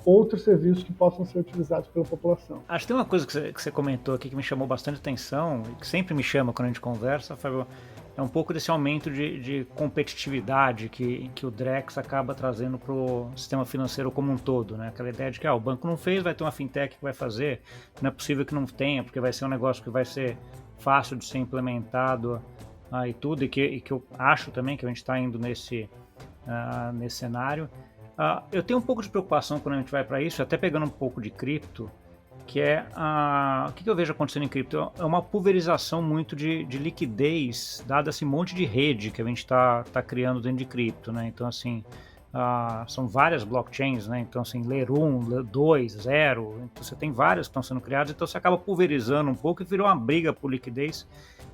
outros serviços que possam ser utilizados pela população. Acho que tem uma coisa que você comentou aqui que me chamou bastante atenção, e que sempre me chama quando a gente conversa, Fábio, é um pouco desse aumento de competitividade que o Drex acaba trazendo para o sistema financeiro como um todo, né? Aquela ideia de que o banco não fez, vai ter uma fintech que vai fazer, não é possível que não tenha, porque vai ser um negócio que vai ser fácil de ser implementado e tudo, e que eu acho também que a gente está indo nesse cenário. Eu tenho um pouco de preocupação quando a gente vai para isso, até pegando um pouco de cripto, que é o que eu vejo acontecendo em cripto? É uma pulverização muito de liquidez, dado esse monte de rede que a gente está criando dentro de cripto, né? Então, assim, são várias blockchains, né? Então, assim, Layer 1, Layer 2, 0, então você tem várias que estão sendo criadas, então você acaba pulverizando um pouco e virou uma briga por liquidez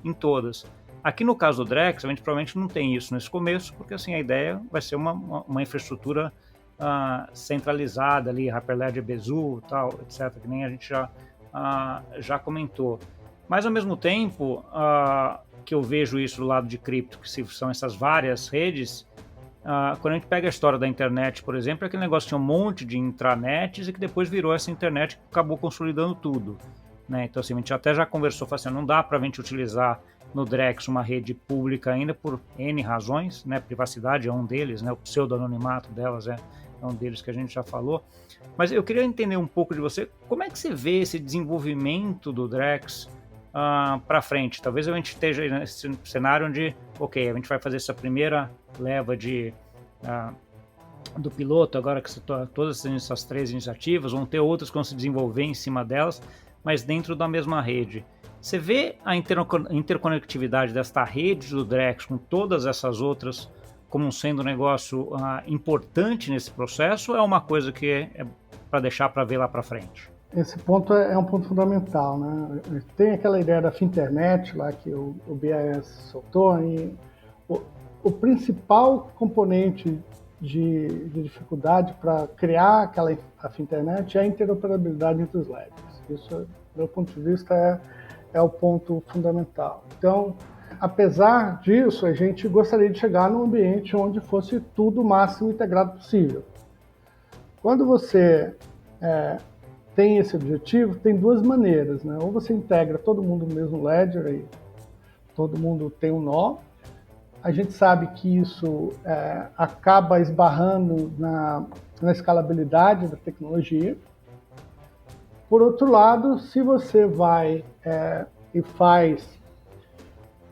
em todas. Aqui no caso do Drex, a gente provavelmente não tem isso nesse começo, porque assim, a ideia vai ser uma infraestrutura centralizada ali, Hyperledger, Bezu, tal, etc., que nem a gente já comentou. Mas ao mesmo tempo que eu vejo isso do lado de cripto, que são essas várias redes, quando a gente pega a história da internet, por exemplo, aquele negócio tinha um monte de intranets e que depois virou essa internet que acabou consolidando tudo, né? Então assim, a gente até já conversou, falou assim, não dá para a gente utilizar no Drex uma rede pública ainda por N razões, né? Privacidade é um deles, né? O pseudo-anonimato delas é um deles que a gente já falou. Mas eu queria entender um pouco de você, como é que você vê esse desenvolvimento do Drex para frente? Talvez a gente esteja nesse cenário onde, ok, a gente vai fazer essa primeira leva do piloto, agora que todas essas 3 iniciativas, vão ter outras que vão se desenvolver em cima delas, mas dentro da mesma rede. Você vê a interconectividade desta rede do Drex com todas essas outras como sendo um negócio importante nesse processo, ou é uma coisa que é para deixar para ver lá para frente? Esse ponto é um ponto fundamental, né? Tem aquela ideia da Finternet lá que o BIS soltou, e o principal componente de dificuldade para criar a Finternet é a interoperabilidade entre os ledgers. Isso, do meu ponto de vista, é o ponto fundamental. Então, apesar disso, a gente gostaria de chegar num ambiente onde fosse tudo o máximo integrado possível. Quando você tem esse objetivo, tem 2 maneiras, né? Ou você integra todo mundo no mesmo ledger e todo mundo tem um nó. A gente sabe que isso acaba esbarrando na escalabilidade da tecnologia. Por outro lado, se você vai e faz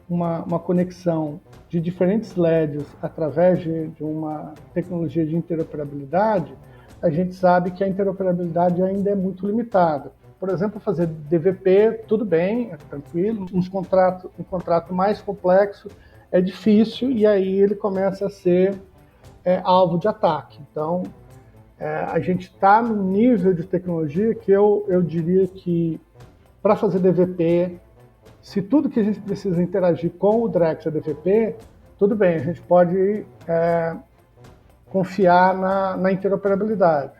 uma conexão de diferentes ledgers através de uma tecnologia de interoperabilidade, a gente sabe que a interoperabilidade ainda é muito limitada. Por exemplo, fazer DVP, tudo bem, é tranquilo. Um contrato mais complexo é difícil e aí ele começa a ser alvo de ataque. Então, a gente está num nível de tecnologia que eu diria que para fazer DVP, se tudo que a gente precisa interagir com o Drex é DVP, tudo bem, a gente pode confiar na interoperabilidade.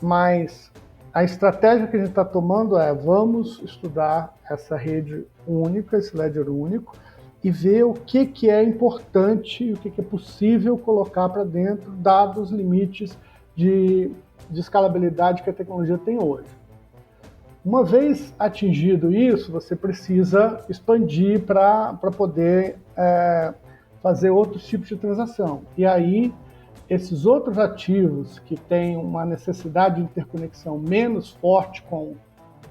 Mas a estratégia que a gente está tomando vamos estudar essa rede única, esse ledger único, e ver o que é importante e o que é possível colocar para dentro, dados os limites de escalabilidade que a tecnologia tem hoje. Uma vez atingido isso, você precisa expandir para poder fazer outros tipos de transação. E aí, esses outros ativos que têm uma necessidade de interconexão menos forte com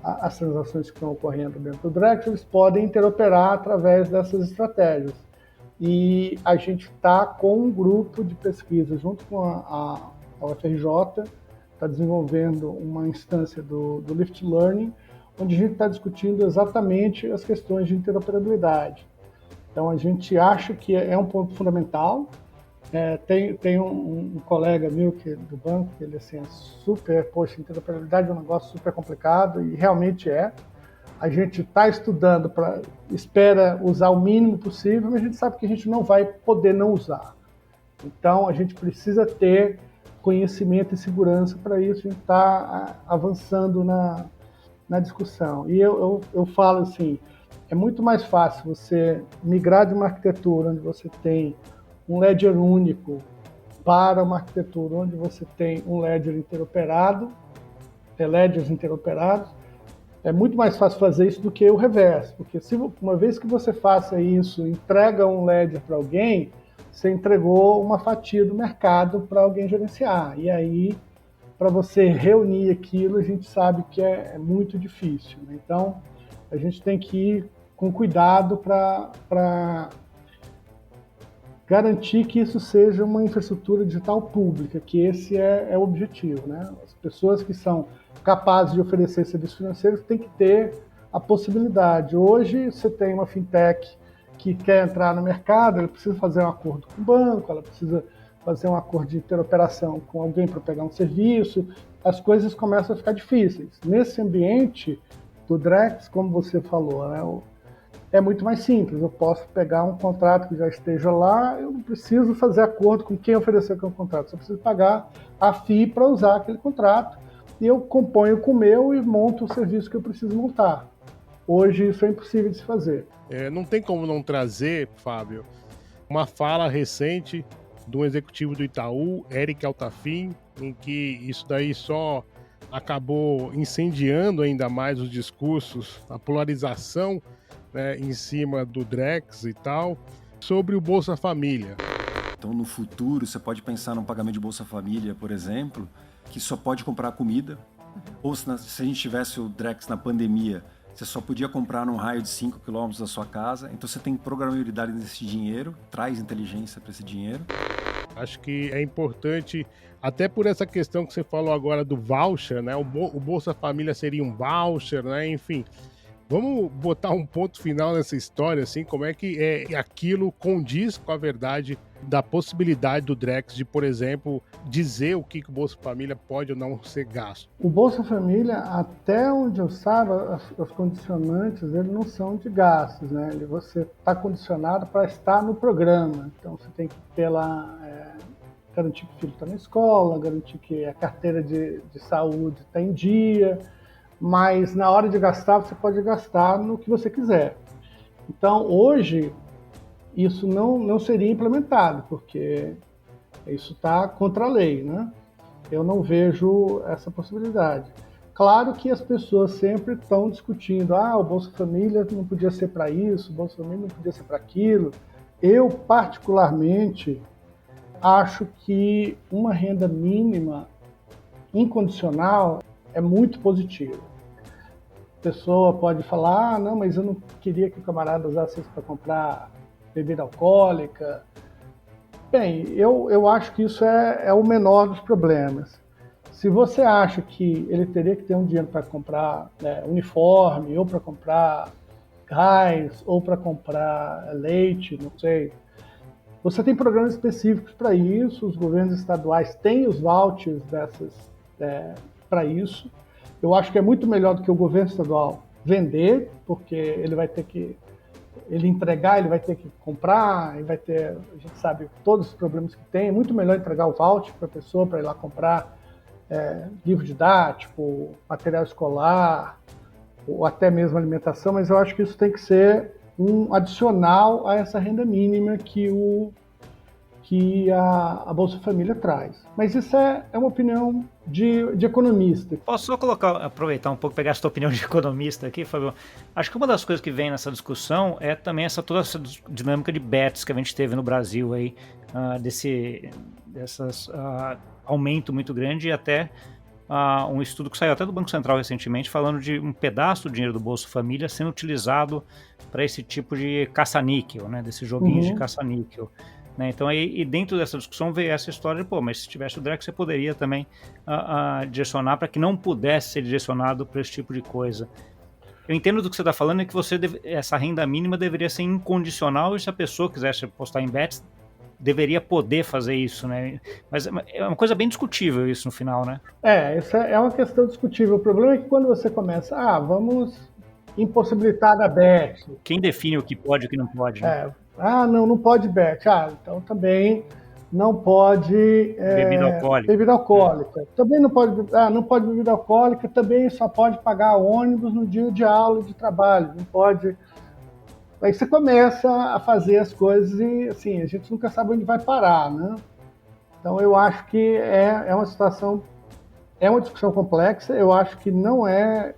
as transações que estão ocorrendo dentro do Drex, eles podem interoperar através dessas estratégias. E a gente está com um grupo de pesquisa junto com a UFRJ, está desenvolvendo uma instância do Lift Learning, onde a gente está discutindo exatamente as questões de interoperabilidade. Então, a gente acha que é um ponto fundamental. Tem um colega meu do banco, que ele assim, interoperabilidade é um negócio super complicado, e realmente é. A gente está estudando, espera usar o mínimo possível, mas a gente sabe que a gente não vai poder não usar. Então, a gente precisa ter conhecimento e segurança para isso, a gente está avançando na discussão. E eu falo assim, é muito mais fácil você migrar de uma arquitetura onde você tem um ledger único para uma arquitetura onde você tem um ledger interoperado, ledgers interoperados. É muito mais fácil fazer isso do que o reverso, porque uma vez que você faça isso, entrega um ledger para alguém, você entregou uma fatia do mercado para alguém gerenciar. E aí, para você reunir aquilo, a gente sabe que é muito difícil, né? Então, a gente tem que ir com cuidado para garantir que isso seja uma infraestrutura digital pública, que esse é o objetivo, né? As pessoas que são capazes de oferecer serviços financeiros têm que ter a possibilidade. Hoje, você tem uma fintech que quer entrar no mercado, ela precisa fazer um acordo com o banco, ela precisa fazer um acordo de interoperação com alguém para pegar um serviço, as coisas começam a ficar difíceis. Nesse ambiente do Drex, como você falou, né, é muito mais simples. Eu posso pegar um contrato que já esteja lá, eu não preciso fazer acordo com quem ofereceu aquele contrato, só preciso pagar a FII para usar aquele contrato, e eu componho com o meu e monto o serviço que eu preciso montar. Hoje isso é impossível de se fazer. Não tem como não trazer, Fábio, uma fala recente de um executivo do Itaú, Eric Altafim, em que isso daí só acabou incendiando ainda mais os discursos, a polarização, né, em cima do Drex e tal, sobre o Bolsa Família. Então, no futuro, você pode pensar num pagamento de Bolsa Família, por exemplo, que só pode comprar comida, ou se a gente tivesse o Drex na pandemia, você só podia comprar num raio de 5 km da sua casa, então você tem programabilidade desse dinheiro, traz inteligência para esse dinheiro. Acho que é importante, até por essa questão que você falou agora do voucher, né? O Bolsa Família seria um voucher, né? Enfim, vamos botar um ponto final nessa história, assim, como é que aquilo condiz com a verdade da possibilidade do Drex de, por exemplo, dizer o que o Bolsa Família pode ou não ser gasto. O Bolsa Família, até onde eu saiba, os condicionantes eles não são de gastos, né? Você está condicionado para estar no programa, então você tem que ter lá, garantir que o filho está na escola, garantir que a carteira de saúde está em dia, mas na hora de gastar, você pode gastar no que você quiser. Então, hoje, isso não seria implementado, porque isso está contra a lei, né? Eu não vejo essa possibilidade. Claro que as pessoas sempre estão discutindo, o Bolsa Família não podia ser para isso, o Bolsa Família não podia ser para aquilo. Eu, particularmente, acho que uma renda mínima incondicional é muito positiva. A pessoa pode falar, não, mas eu não queria que o camarada usasse isso para comprar bebida alcoólica. Bem, eu acho que isso é o menor dos problemas. Se você acha que ele teria que ter um dinheiro para comprar uniforme, ou para comprar gás, ou para comprar leite, não sei, você tem programas específicos para isso, os governos estaduais têm os vouchers para isso. Eu acho que é muito melhor do que o governo estadual vender, porque ele vai ter que entregar, ele vai ter que comprar, ele vai ter, a gente sabe todos os problemas que tem, é muito melhor entregar o voucher para a pessoa, para ir lá comprar livro didático, material escolar, ou até mesmo alimentação, mas eu acho que isso tem que ser um adicional a essa renda mínima que a Bolsa Família traz. Mas isso é uma opinião de economista. Posso só aproveitar um pouco, pegar essa tua opinião de economista aqui, Fábio? Acho que uma das coisas que vem nessa discussão é também toda essa dinâmica de bets que a gente teve no Brasil aí, aumento muito grande, e até um estudo que saiu até do Banco Central recentemente falando de um pedaço do dinheiro do Bolsa Família sendo utilizado para esse tipo de caça-níquel, né, desses joguinhos de caça-níquel. Né? Então, aí, dentro dessa discussão veio essa história de, mas se tivesse o Drex, você poderia também direcionar para que não pudesse ser direcionado para esse tipo de coisa. eu entendo do que você está falando, é que essa renda mínima deveria ser incondicional, e se a pessoa quisesse apostar em bets, deveria poder fazer isso, né? Mas é uma coisa bem discutível isso no final, né? Isso é uma questão discutível. O problema é que quando você começa, vamos impossibilitar a bet. Quem define o que pode e o que não pode, né? Não pode bet. Então também não pode bebida alcoólica. Também não pode bebida alcoólica, também só pode pagar ônibus no dia de aula e de trabalho, não pode. Aí você começa a fazer as coisas e assim, a gente nunca sabe onde vai parar, né? Então eu acho que é uma situação, é uma discussão complexa. Eu acho que não é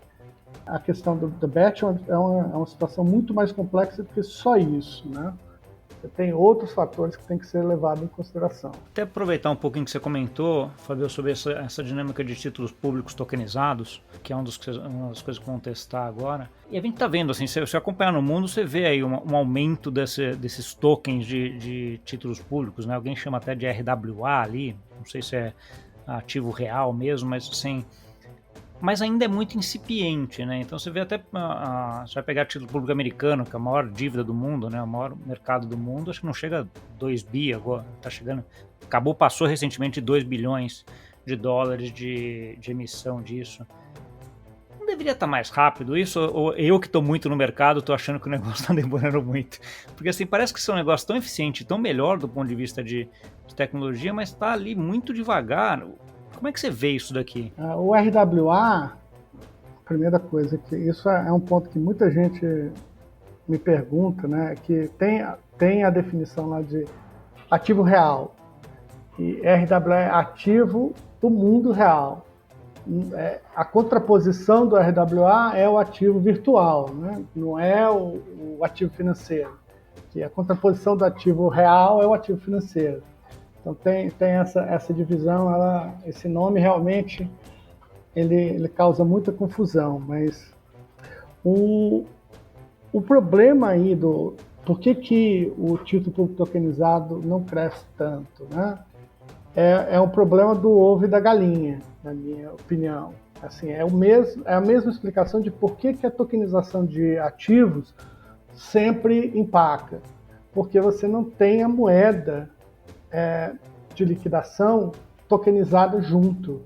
a questão do bet, é uma situação muito mais complexa do que só isso, né? Tem outros fatores que têm que ser levados em consideração. Até aproveitar um pouquinho que você comentou, Fabio, sobre essa dinâmica de títulos públicos tokenizados, que é uma das coisas que vão testar agora. E a gente está vendo, assim, se você acompanhar no mundo, você vê aí um aumento desses tokens de títulos públicos, né? Alguém chama até de RWA ali, não sei se é ativo real mesmo, mas assim... Mas ainda é muito incipiente, né? Então você vê até, você vai pegar título público americano, que é a maior dívida do mundo, né? O maior mercado do mundo, acho que não chega a 2 bi agora, tá chegando, passou recentemente 2 bilhões de dólares de emissão disso. Não deveria estar mais rápido isso? Ou eu que estou muito no mercado, estou achando que o negócio está demorando muito? Porque assim, parece que isso é um negócio tão eficiente, tão melhor do ponto de vista de tecnologia, mas está ali muito devagar. Como é que você vê isso daqui? O RWA, primeira coisa, que isso é um ponto que muita gente me pergunta, né? Que tem a definição lá de ativo real. E RWA é ativo do mundo real. A contraposição do RWA é o ativo virtual, né? Não é o ativo financeiro. Que a contraposição do ativo real é o ativo financeiro. Então tem essa divisão, esse nome realmente ele causa muita confusão, mas o problema aí por que o título público tokenizado não cresce tanto, né? É um problema do ovo e da galinha, na minha opinião. Assim, é a mesma explicação de por que a tokenização de ativos sempre empaca. Porque você não tem a moeda de liquidação tokenizada junto.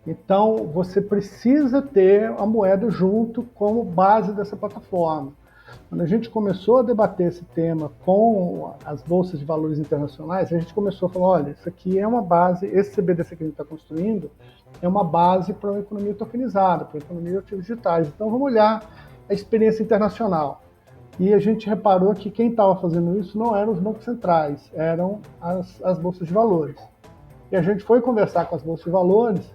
Então, você precisa ter a moeda junto como base dessa plataforma. Quando a gente começou a debater esse tema com as bolsas de valores internacionais, a gente começou a falar, olha, isso aqui é uma base, esse CBDC que a gente está construindo é uma base para uma economia tokenizada, para uma economia de ativos digitais. Então, vamos olhar a experiência internacional. E a gente reparou que quem estava fazendo isso não eram os bancos centrais, eram as bolsas de valores. E a gente foi conversar com as bolsas de valores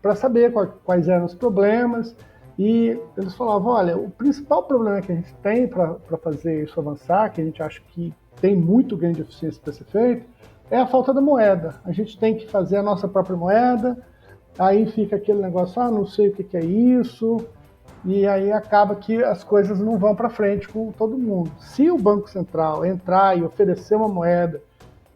para saber quais eram os problemas, e eles falavam, olha, o principal problema que a gente tem para fazer isso avançar, que a gente acha que tem muito ganho de eficiência para ser feito, é a falta da moeda. A gente tem que fazer a nossa própria moeda, aí fica aquele negócio, não sei o que é isso, e aí acaba que as coisas não vão para frente com todo mundo. Se o Banco Central entrar e oferecer uma moeda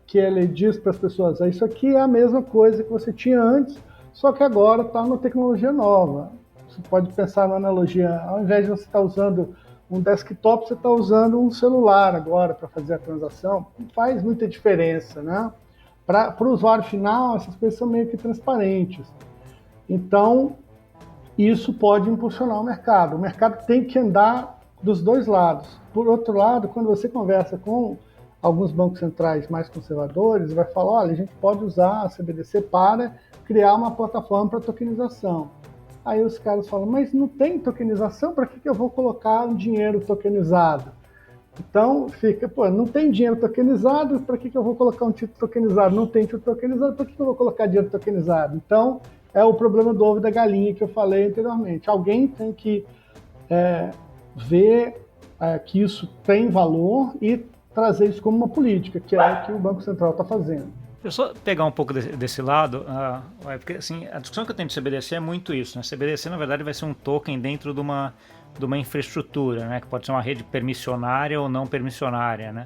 que ele diz para as pessoas, isso aqui é a mesma coisa que você tinha antes, só que agora está numa tecnologia nova. Você pode pensar na analogia, ao invés de você estar usando um desktop, você está usando um celular agora para fazer a transação. Não faz muita diferença, né? Para o usuário final, essas coisas são meio que transparentes. Então, isso pode impulsionar o mercado. O mercado tem que andar dos dois lados. Por outro lado, quando você conversa com alguns bancos centrais mais conservadores, vai falar, olha, a gente pode usar a CBDC para criar uma plataforma para tokenização. Aí os caras falam, mas não tem tokenização? Para que eu vou colocar um dinheiro tokenizado? Então fica, não tem dinheiro tokenizado, para que eu vou colocar um título tokenizado? Não tem título tokenizado, para que eu vou colocar dinheiro tokenizado? Então é o problema do ovo e da galinha que eu falei anteriormente. Alguém tem que ver que isso tem valor e trazer isso como uma política, que é o que o Banco Central está fazendo. Deixa eu só pegar um pouco desse lado, porque assim, a discussão que eu tenho de CBDC é muito isso, né? CBDC, na verdade, vai ser um token dentro de uma infraestrutura, né? Que pode ser uma rede permissionária ou não permissionária, né?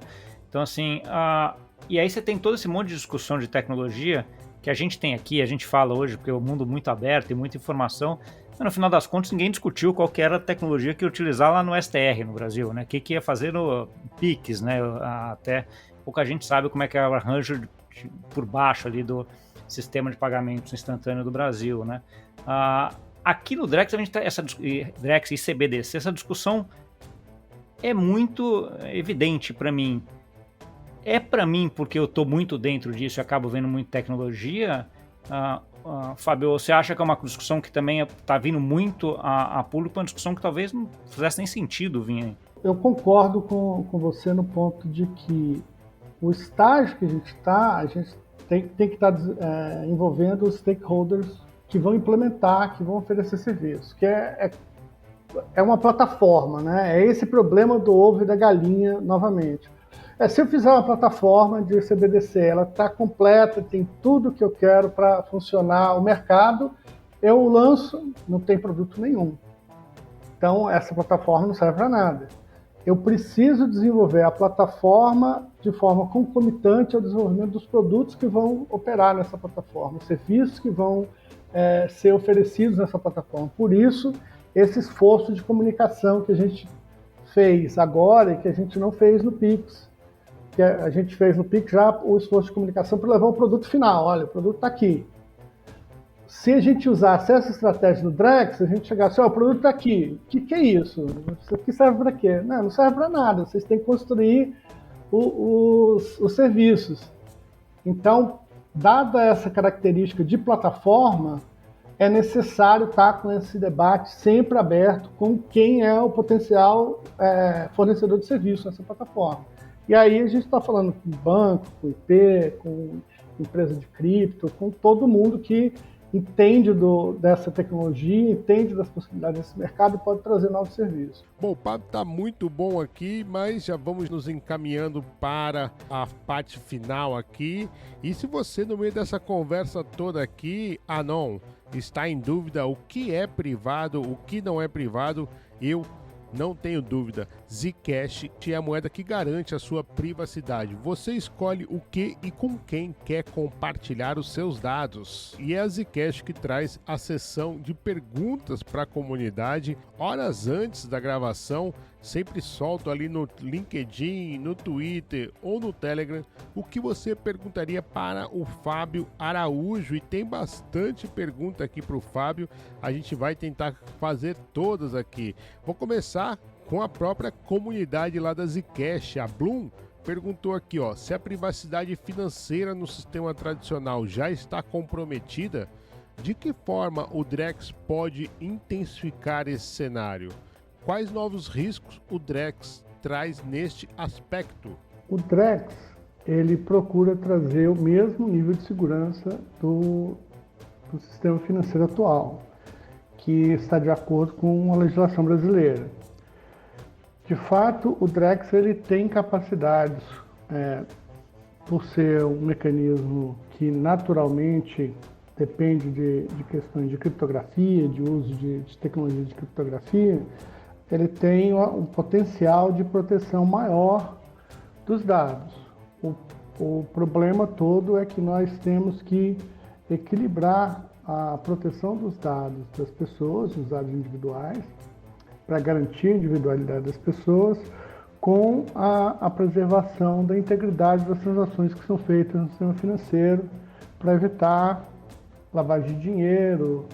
Então, assim, e aí você tem todo esse monte de discussão de tecnologia que a gente tem aqui, a gente fala hoje, porque é um mundo muito aberto e muita informação, No final das contas, ninguém discutiu qual que era a tecnologia que ia utilizar lá no STR, no Brasil, né? O que ia fazer no PIX, né? Até pouca gente sabe como é que é o arranjo por baixo ali do sistema de pagamentos instantâneo do Brasil, né? Aqui no Drex, a gente tá, Drex e CBDC, essa discussão é muito evidente para mim. É para mim, porque eu estou muito dentro disso e acabo vendo muita tecnologia. Fábio, você acha que é uma discussão que também está vindo muito a público, uma discussão que talvez não fizesse nem sentido vir aí? Eu concordo com você no ponto de que o estágio que a gente tem que estar envolvendo os stakeholders que vão implementar, que vão oferecer serviço, que é uma plataforma, né? É esse problema do ovo e da galinha novamente. Se eu fizer uma plataforma de CBDC, ela está completa, tem tudo que eu quero para funcionar o mercado, eu lanço, não tem produto nenhum. Então, essa plataforma não serve para nada. Eu preciso desenvolver a plataforma de forma concomitante ao desenvolvimento dos produtos que vão operar nessa plataforma, os serviços que vão ser oferecidos nessa plataforma. Por isso, esse esforço de comunicação que a gente fez agora e que a gente não fez no Pix. Que a gente fez no Pix já o esforço de comunicação para levar o produto final. Olha, o produto está aqui. Se a gente usasse essa estratégia do Drex, a gente chegasse, o produto está aqui. O que é isso? Isso aqui serve para quê? Não serve para nada. Vocês têm que construir os serviços. Então, dada essa característica de plataforma, é necessário estar com esse debate sempre aberto com quem é o potencial fornecedor de serviço nessa plataforma. E aí a gente está falando com banco, com IP, com empresa de cripto, com todo mundo que entende dessa tecnologia, entende das possibilidades desse mercado e pode trazer novos serviços. Bom, o papo está muito bom aqui, mas já vamos nos encaminhando para a parte final aqui. E se você, no meio dessa conversa toda aqui, está em dúvida o que é privado, o que não é privado, eu não tenho dúvida, Zcash é a moeda que garante a sua privacidade. Você escolhe o que e com quem quer compartilhar os seus dados. E é a Zcash que traz a sessão de perguntas para a comunidade. Horas antes da gravação, sempre solto ali no LinkedIn, no Twitter ou no Telegram o que você perguntaria para o Fábio Araújo. E tem bastante pergunta aqui para o Fábio. A gente vai tentar fazer todas aqui. Vou começar com a própria comunidade lá da Zcash. A Bloom perguntou aqui, se a privacidade financeira no sistema tradicional já está comprometida, de que forma o Drex pode intensificar esse cenário? Quais novos riscos o Drex traz neste aspecto? O Drex, ele procura trazer o mesmo nível de segurança do sistema financeiro atual, que está de acordo com a legislação brasileira. De fato, o Drex ele tem capacidades, por ser um mecanismo que naturalmente depende de questões de criptografia, de uso de tecnologia de criptografia, ele tem um potencial de proteção maior dos dados. O problema todo é que nós temos que equilibrar a proteção dos dados das pessoas, os dados individuais, para garantir a individualidade das pessoas, com a preservação da integridade das transações que são feitas no sistema financeiro, para evitar lavagem de dinheiro,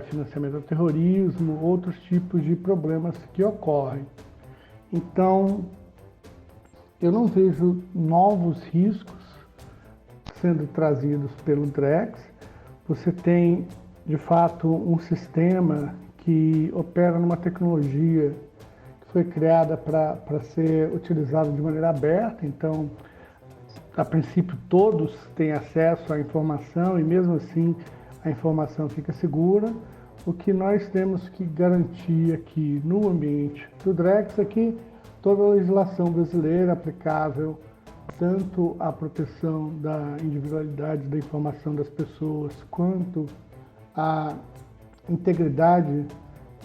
financiamento ao terrorismo, outros tipos de problemas que ocorrem. Então, eu não vejo novos riscos sendo trazidos pelo Drex. Você tem, de fato, um sistema que opera numa tecnologia que foi criada para ser utilizada de maneira aberta, então, a princípio, todos têm acesso à informação e, mesmo assim, a informação fica segura. O que nós temos que garantir aqui no ambiente do Drex é que toda a legislação brasileira aplicável tanto à proteção da individualidade da informação das pessoas quanto à integridade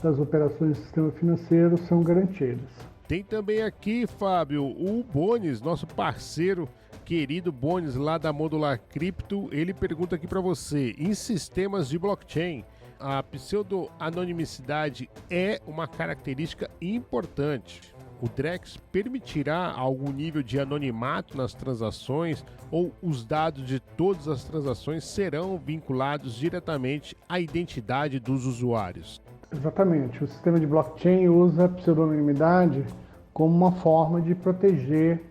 das operações do sistema financeiro são garantidas. Tem também aqui, Fábio, o Bones, nosso parceiro querido Bones lá da Modular Crypto. Ele pergunta aqui para você: em sistemas de blockchain, a pseudo-anonimicidade é uma característica importante. O Drex permitirá algum nível de anonimato nas transações ou os dados de todas as transações serão vinculados diretamente à identidade dos usuários? Exatamente. O sistema de blockchain usa a pseudonimidade como uma forma de proteger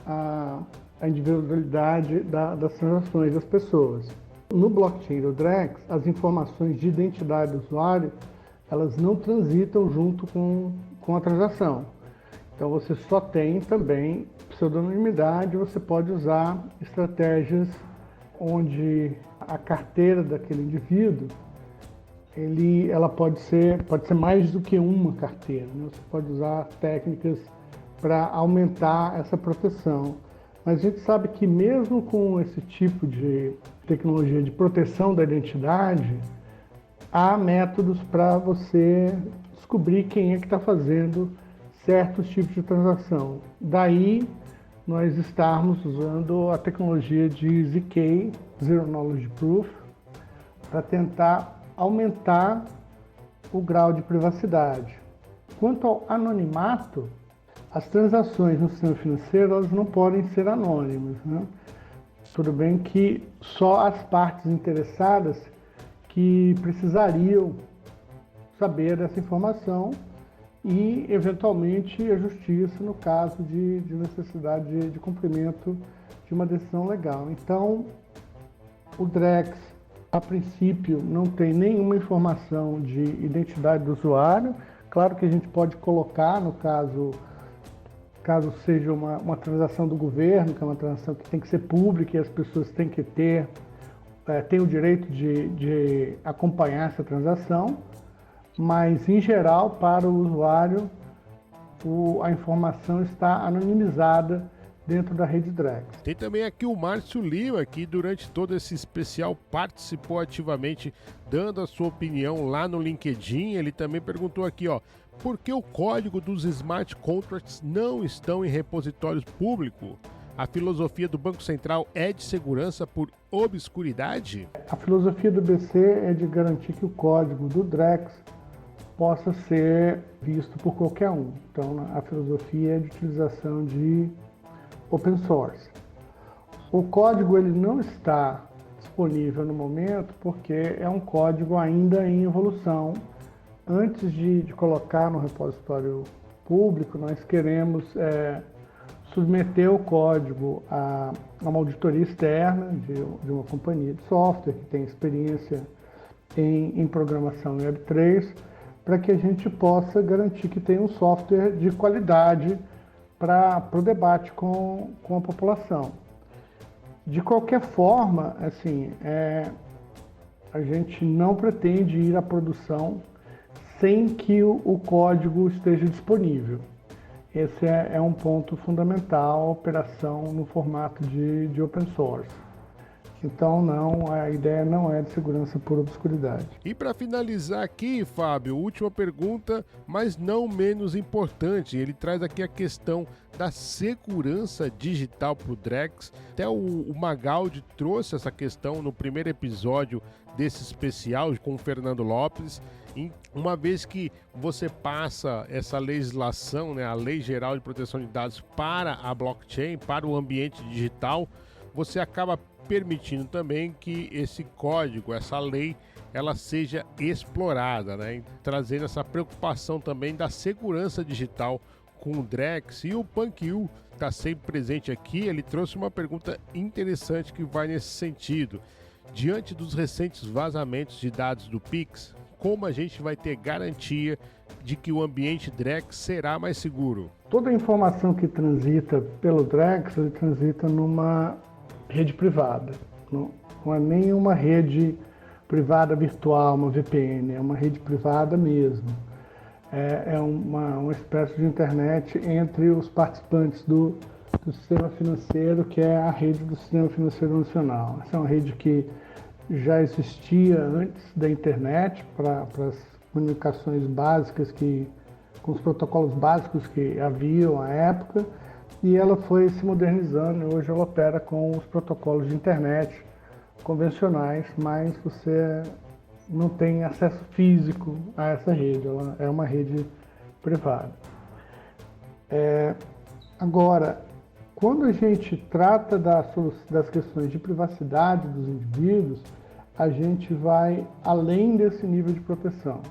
a individualidade das transações das pessoas. No blockchain do Drex, as informações de identidade do usuário, elas não transitam junto com a transação. Então você só tem também pseudonimidade, você pode usar estratégias onde a carteira daquele indivíduo, ela pode ser mais do que uma carteira, né? Você pode usar técnicas para aumentar essa proteção. Mas a gente sabe que mesmo com esse tipo de tecnologia de proteção da identidade, há métodos para você descobrir quem é que está fazendo certos tipos de transação. Daí, nós estarmos usando a tecnologia de ZK, Zero Knowledge Proof, para tentar aumentar o grau de privacidade. Quanto ao anonimato, as transações no sistema financeiro elas não podem ser anônimas, né? Tudo bem que só as partes interessadas que precisariam saber dessa informação e, eventualmente, a justiça no caso de necessidade de cumprimento de uma decisão legal. Então, o Drex, a princípio, não tem nenhuma informação de identidade do usuário. Claro que a gente pode colocar, no caso seja uma transação do governo, que é uma transação que tem que ser pública e as pessoas têm que ter o direito de acompanhar essa transação, mas, em geral, para o usuário, a informação está anonimizada dentro da rede Drex. Tem também aqui o Márcio Lima, que durante todo esse especial participou ativamente, dando a sua opinião lá no LinkedIn. Ele também perguntou aqui, por que o código dos smart contracts não estão em repositórios públicos? A filosofia do Banco Central é de segurança por obscuridade? A filosofia do BC é de garantir que o código do Drex possa ser visto por qualquer um. Então, a filosofia é de utilização de open source. O código ele não está disponível no momento porque é um código ainda em evolução. Antes de colocar no repositório público, nós queremos submeter o código a uma auditoria externa de uma companhia de software que tem experiência em programação Web3, para que a gente possa garantir que tem um software de qualidade para o debate com a população. De qualquer forma, assim, a gente não pretende ir à produção sem que o código esteja disponível. Esse é um ponto fundamental, a operação no formato de open source. Então, a ideia não é de segurança por obscuridade. E para finalizar aqui, Fábio, última pergunta, mas não menos importante. Ele traz aqui a questão da segurança digital para o Drex. Até o Magaldi trouxe essa questão no primeiro episódio desse especial com o Fernando Lopes. Uma vez que você passa essa legislação, a Lei Geral de Proteção de Dados para a blockchain, para o ambiente digital, você acaba permitindo também que esse código, essa lei, ela seja explorada, trazendo essa preocupação também da segurança digital com o Drex. E o Pankil está sempre presente aqui, ele trouxe uma pergunta interessante que vai nesse sentido. Diante dos recentes vazamentos de dados do Pix, como a gente vai ter garantia de que o ambiente Drex será mais seguro? Toda a informação que transita pelo Drex, ele transita numa rede privada. Não é nenhuma rede privada virtual, uma VPN, é uma rede privada mesmo. É uma espécie de internet entre os participantes do sistema financeiro, que é a rede do Sistema Financeiro Nacional. Essa é uma rede que já existia antes da internet para as comunicações básicas, com os protocolos básicos que haviam à época, e ela foi se modernizando e hoje ela opera com os protocolos de internet convencionais, mas você não tem acesso físico a essa rede, ela é uma rede privada. Agora, quando a gente trata das questões de privacidade dos indivíduos, a gente vai além desse nível de proteção.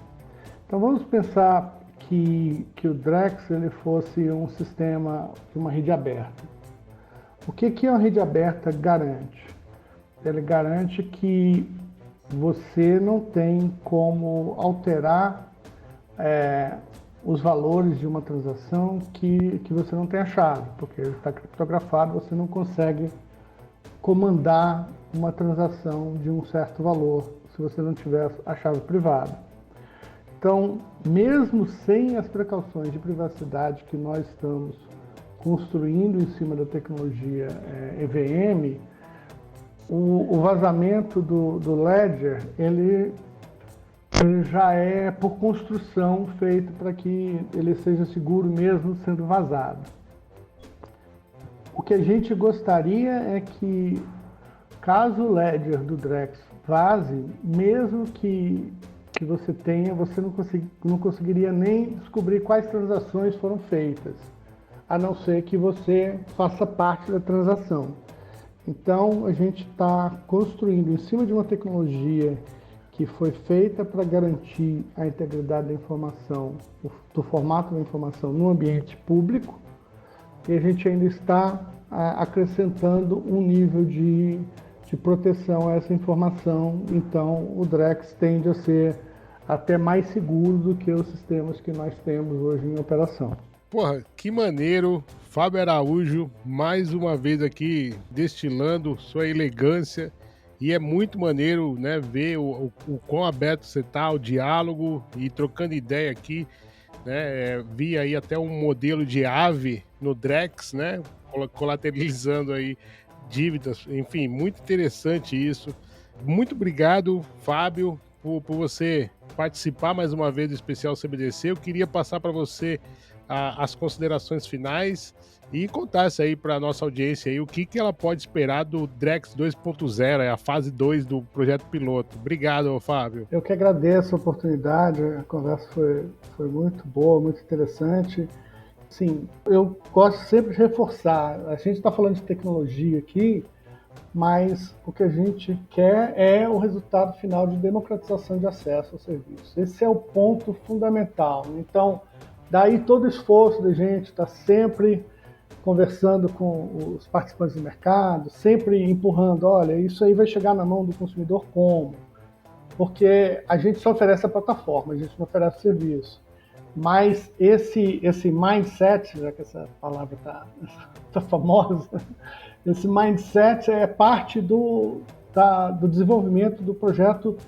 Então vamos pensar que o Drex ele fosse um sistema, uma rede aberta. O que uma rede aberta garante? Ele garante que você não tem como alterar os valores de uma transação que você não tem a chave, porque ele está criptografado, você não consegue comandar uma transação de um certo valor se você não tiver a chave privada. Então, mesmo sem as precauções de privacidade que nós estamos construindo em cima da tecnologia EVM, o vazamento do Ledger, ele já é por construção feito para que ele seja seguro mesmo sendo vazado. O que a gente gostaria é que, caso o Ledger do Drex vaze, mesmo que você tenha, você não conseguiria nem descobrir quais transações foram feitas, a não ser que você faça parte da transação. Então, a gente está construindo em cima de uma tecnologia que foi feita para garantir a integridade da informação, do formato da informação no ambiente público, e a gente ainda está acrescentando um nível de proteção a essa informação. Então, o Drex tende a ser até mais seguro do que os sistemas que nós temos hoje em operação. Porra, que maneiro. Fábio Araújo, mais uma vez aqui destilando sua elegância. E é muito maneiro, né, ver o quão aberto você tá ao diálogo e trocando ideia aqui, né? Vi aí até um modelo de ave no Drex, né? Colateralizando aí dívidas. Enfim, muito interessante isso. Muito obrigado, Fábio, por você participar mais uma vez do especial CBDC. Eu queria passar para você as considerações finais e contasse aí para a nossa audiência aí o que ela pode esperar do Drex 2.0, a fase 2 do projeto piloto. Obrigado, Fábio. Eu que agradeço a oportunidade, a conversa foi muito boa, muito interessante. Sim, eu gosto sempre de reforçar, a gente está falando de tecnologia aqui, mas o que a gente quer é o resultado final de democratização de acesso ao serviço. Esse é o ponto fundamental. Então, daí todo o esforço da gente está sempre conversando com os participantes do mercado, sempre empurrando, olha, isso aí vai chegar na mão do consumidor como? Porque a gente só oferece a plataforma, a gente não oferece o serviço. Mas esse mindset, já que essa palavra tá famosa, esse mindset é parte do desenvolvimento do projeto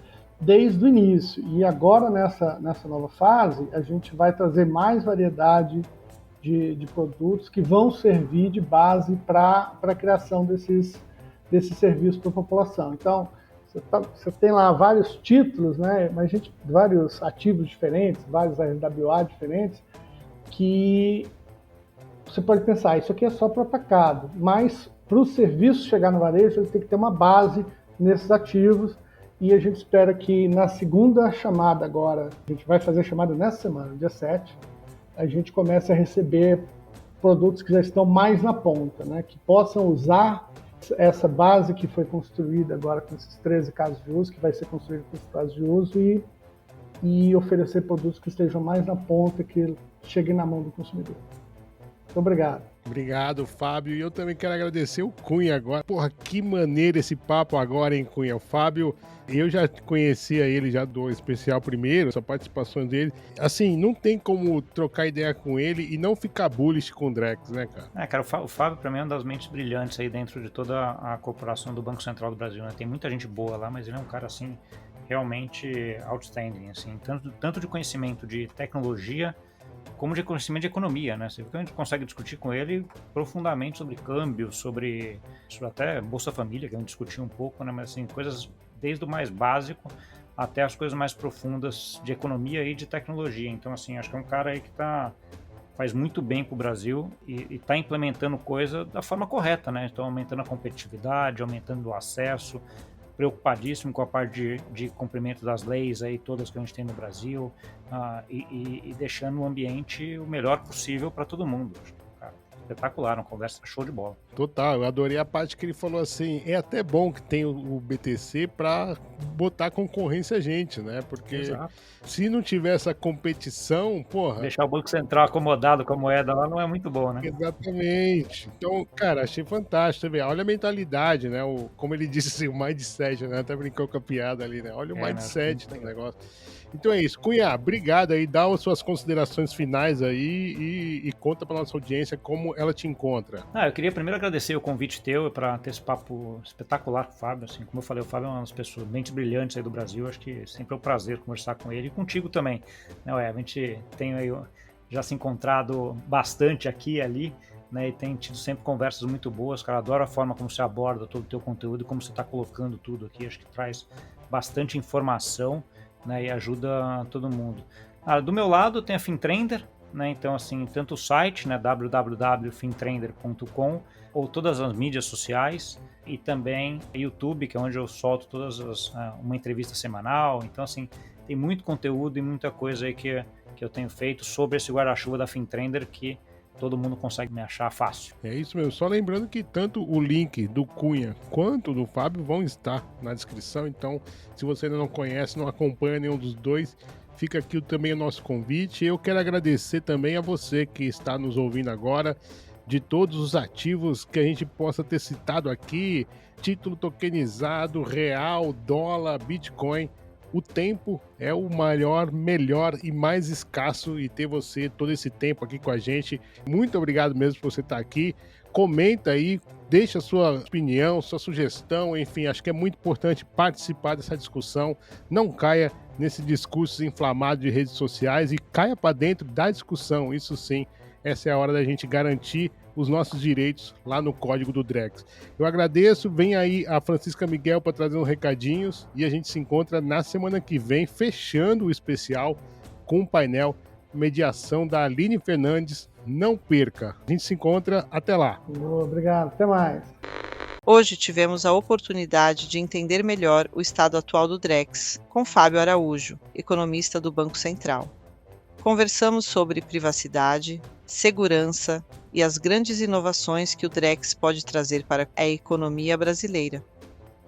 desde o início. E agora, nessa nova fase, a gente vai trazer mais variedade de produtos que vão servir de base para a criação desses serviços para a população. Então, você tem lá vários títulos, né? Mas vários ativos diferentes, vários RWA diferentes, que você pode pensar, isso aqui é só para o atacado, mas para o serviço chegar no varejo, ele tem que ter uma base nesses ativos, e a gente espera que na segunda chamada agora, a gente vai fazer a chamada nessa semana, dia 7, a gente comece a receber produtos que já estão mais na ponta, né? Que possam usar essa base que foi construída agora com esses 13 casos de uso, que vai ser construída com esses casos de uso, e oferecer produtos que estejam mais na ponta, que cheguem na mão do consumidor. Muito obrigado. Obrigado, Fábio. E eu também quero agradecer o Cunha agora. Porra, que maneiro esse papo agora, hein, Cunha? O Fábio, eu já conhecia ele já do especial primeiro, essa participação dele. Assim, não tem como trocar ideia com ele e não ficar bullish com o Drex, né, cara? Cara, o Fábio, pra mim, é uma das mentes brilhantes aí dentro de toda a corporação do Banco Central do Brasil, né? Tem muita gente boa lá, mas ele é um cara, assim, realmente outstanding, assim. Tanto de conhecimento de tecnologia, como de conhecimento de economia, né? Você vê que a gente consegue discutir com ele profundamente sobre câmbio, sobre até Bolsa Família, que a gente discutiu um pouco, né? Mas assim, coisas desde o mais básico até as coisas mais profundas de economia e de tecnologia. Então, assim, acho que é um cara aí que faz muito bem para o Brasil e está implementando coisa da forma correta, né? Então, aumentando a competitividade, aumentando o acesso, preocupadíssimo com a parte de cumprimento das leis aí, todas que a gente tem no Brasil, e deixando o ambiente o melhor possível para todo mundo. Cara, espetacular, uma conversa show de bola. Total, eu adorei a parte que ele falou assim, é até bom que tem o BTC para botar concorrência a gente, né? Porque Exato. se não tiver essa competição, porra... Deixar o Banco Central acomodado com a moeda lá não é muito bom, né? Exatamente. Então, cara, achei fantástico. Você vê, olha a mentalidade, né? Como ele disse assim, o mindset, né? Até brincou com a piada ali, né? Olha o mindset do negócio. Então é isso. Cunha, obrigado aí. Dá as suas considerações finais aí e conta pra nossa audiência como ela te encontra. Eu queria primeiro agradecer o convite teu para ter esse papo espetacular com o Fábio. Assim, como eu falei, o Fábio é uma das pessoas mentes brilhantes aí do Brasil. Acho que sempre é um prazer conversar com ele e contigo também. A gente tem aí já se encontrado bastante aqui e ali, né, e tem tido sempre conversas muito boas. Cara, adoro a forma como você aborda todo o teu conteúdo e como você está colocando tudo aqui. Acho que traz bastante informação, né, e ajuda todo mundo. Do meu lado tem a Fintrender, né, então assim, tanto o site, né, www.fintrender.com, ou todas as mídias sociais, e também YouTube, que é onde eu solto uma entrevista semanal. Então assim, tem muito conteúdo e muita coisa aí que eu tenho feito sobre esse guarda-chuva da Fintrender que todo mundo consegue me achar fácil. É isso mesmo. Só lembrando que tanto o link do Cunha quanto do Fábio vão estar na descrição. Então, se você ainda não conhece, não acompanha nenhum dos dois, fica aqui também o nosso convite. Eu quero agradecer também a você que está nos ouvindo agora, de todos os ativos que a gente possa ter citado aqui, título tokenizado, real, dólar, Bitcoin. O tempo é o maior, melhor e mais escasso, e ter você todo esse tempo aqui com a gente. Muito obrigado mesmo por você estar aqui. Comenta aí, deixa sua opinião, sua sugestão, enfim, acho que é muito importante participar dessa discussão. Não caia nesse discurso inflamado de redes sociais e caia para dentro da discussão, isso sim. Essa é a hora da gente garantir os nossos direitos lá no código do Drex. Eu agradeço, vem aí a Francisca Miguel para trazer uns recadinhos e a gente se encontra na semana que vem, fechando o especial com o painel mediação da Aline Fernandes. Não perca. A gente se encontra, até lá. Obrigado, até mais. Hoje tivemos a oportunidade de entender melhor o estado atual do Drex com Fábio Araújo, economista do Banco Central. Conversamos sobre privacidade, segurança e as grandes inovações que o Drex pode trazer para a economia brasileira.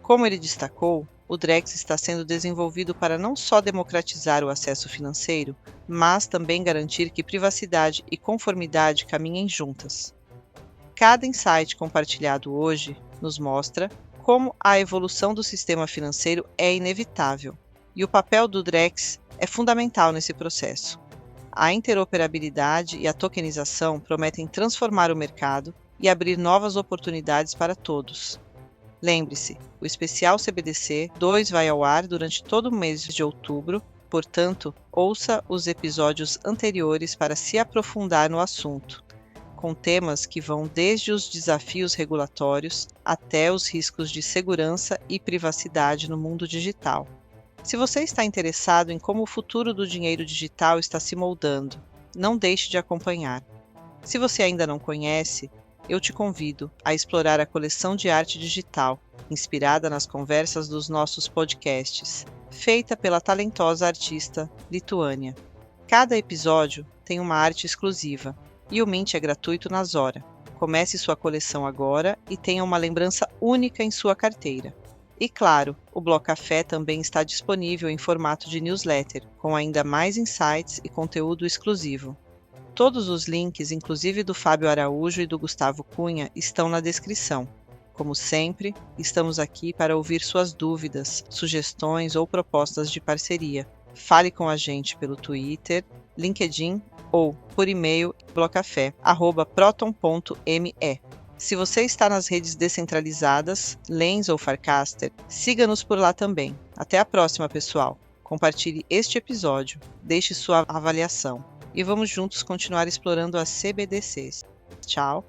Como ele destacou, o Drex está sendo desenvolvido para não só democratizar o acesso financeiro, mas também garantir que privacidade e conformidade caminhem juntas. Cada insight compartilhado hoje nos mostra como a evolução do sistema financeiro é inevitável, e o papel do Drex é fundamental nesse processo. A interoperabilidade e a tokenização prometem transformar o mercado e abrir novas oportunidades para todos. Lembre-se, o especial CBDC 2 vai ao ar durante todo o mês de outubro, portanto, ouça os episódios anteriores para se aprofundar no assunto, com temas que vão desde os desafios regulatórios até os riscos de segurança e privacidade no mundo digital. Se você está interessado em como o futuro do dinheiro digital está se moldando, não deixe de acompanhar. Se você ainda não conhece, eu te convido a explorar a coleção de arte digital, inspirada nas conversas dos nossos podcasts, feita pela talentosa artista Lituânia. Cada episódio tem uma arte exclusiva, e o Mint é gratuito na Zora. Comece sua coleção agora e tenha uma lembrança única em sua carteira. E claro, o Bloco Café também está disponível em formato de newsletter, com ainda mais insights e conteúdo exclusivo. Todos os links, inclusive do Fábio Araújo e do Gustavo Cunha, estão na descrição. Como sempre, estamos aqui para ouvir suas dúvidas, sugestões ou propostas de parceria. Fale com a gente pelo Twitter, LinkedIn ou por e-mail blocafé@proton.me. Se você está nas redes descentralizadas, Lens ou Farcaster, siga-nos por lá também. Até a próxima, pessoal. Compartilhe este episódio, deixe sua avaliação e vamos juntos continuar explorando as CBDCs. Tchau!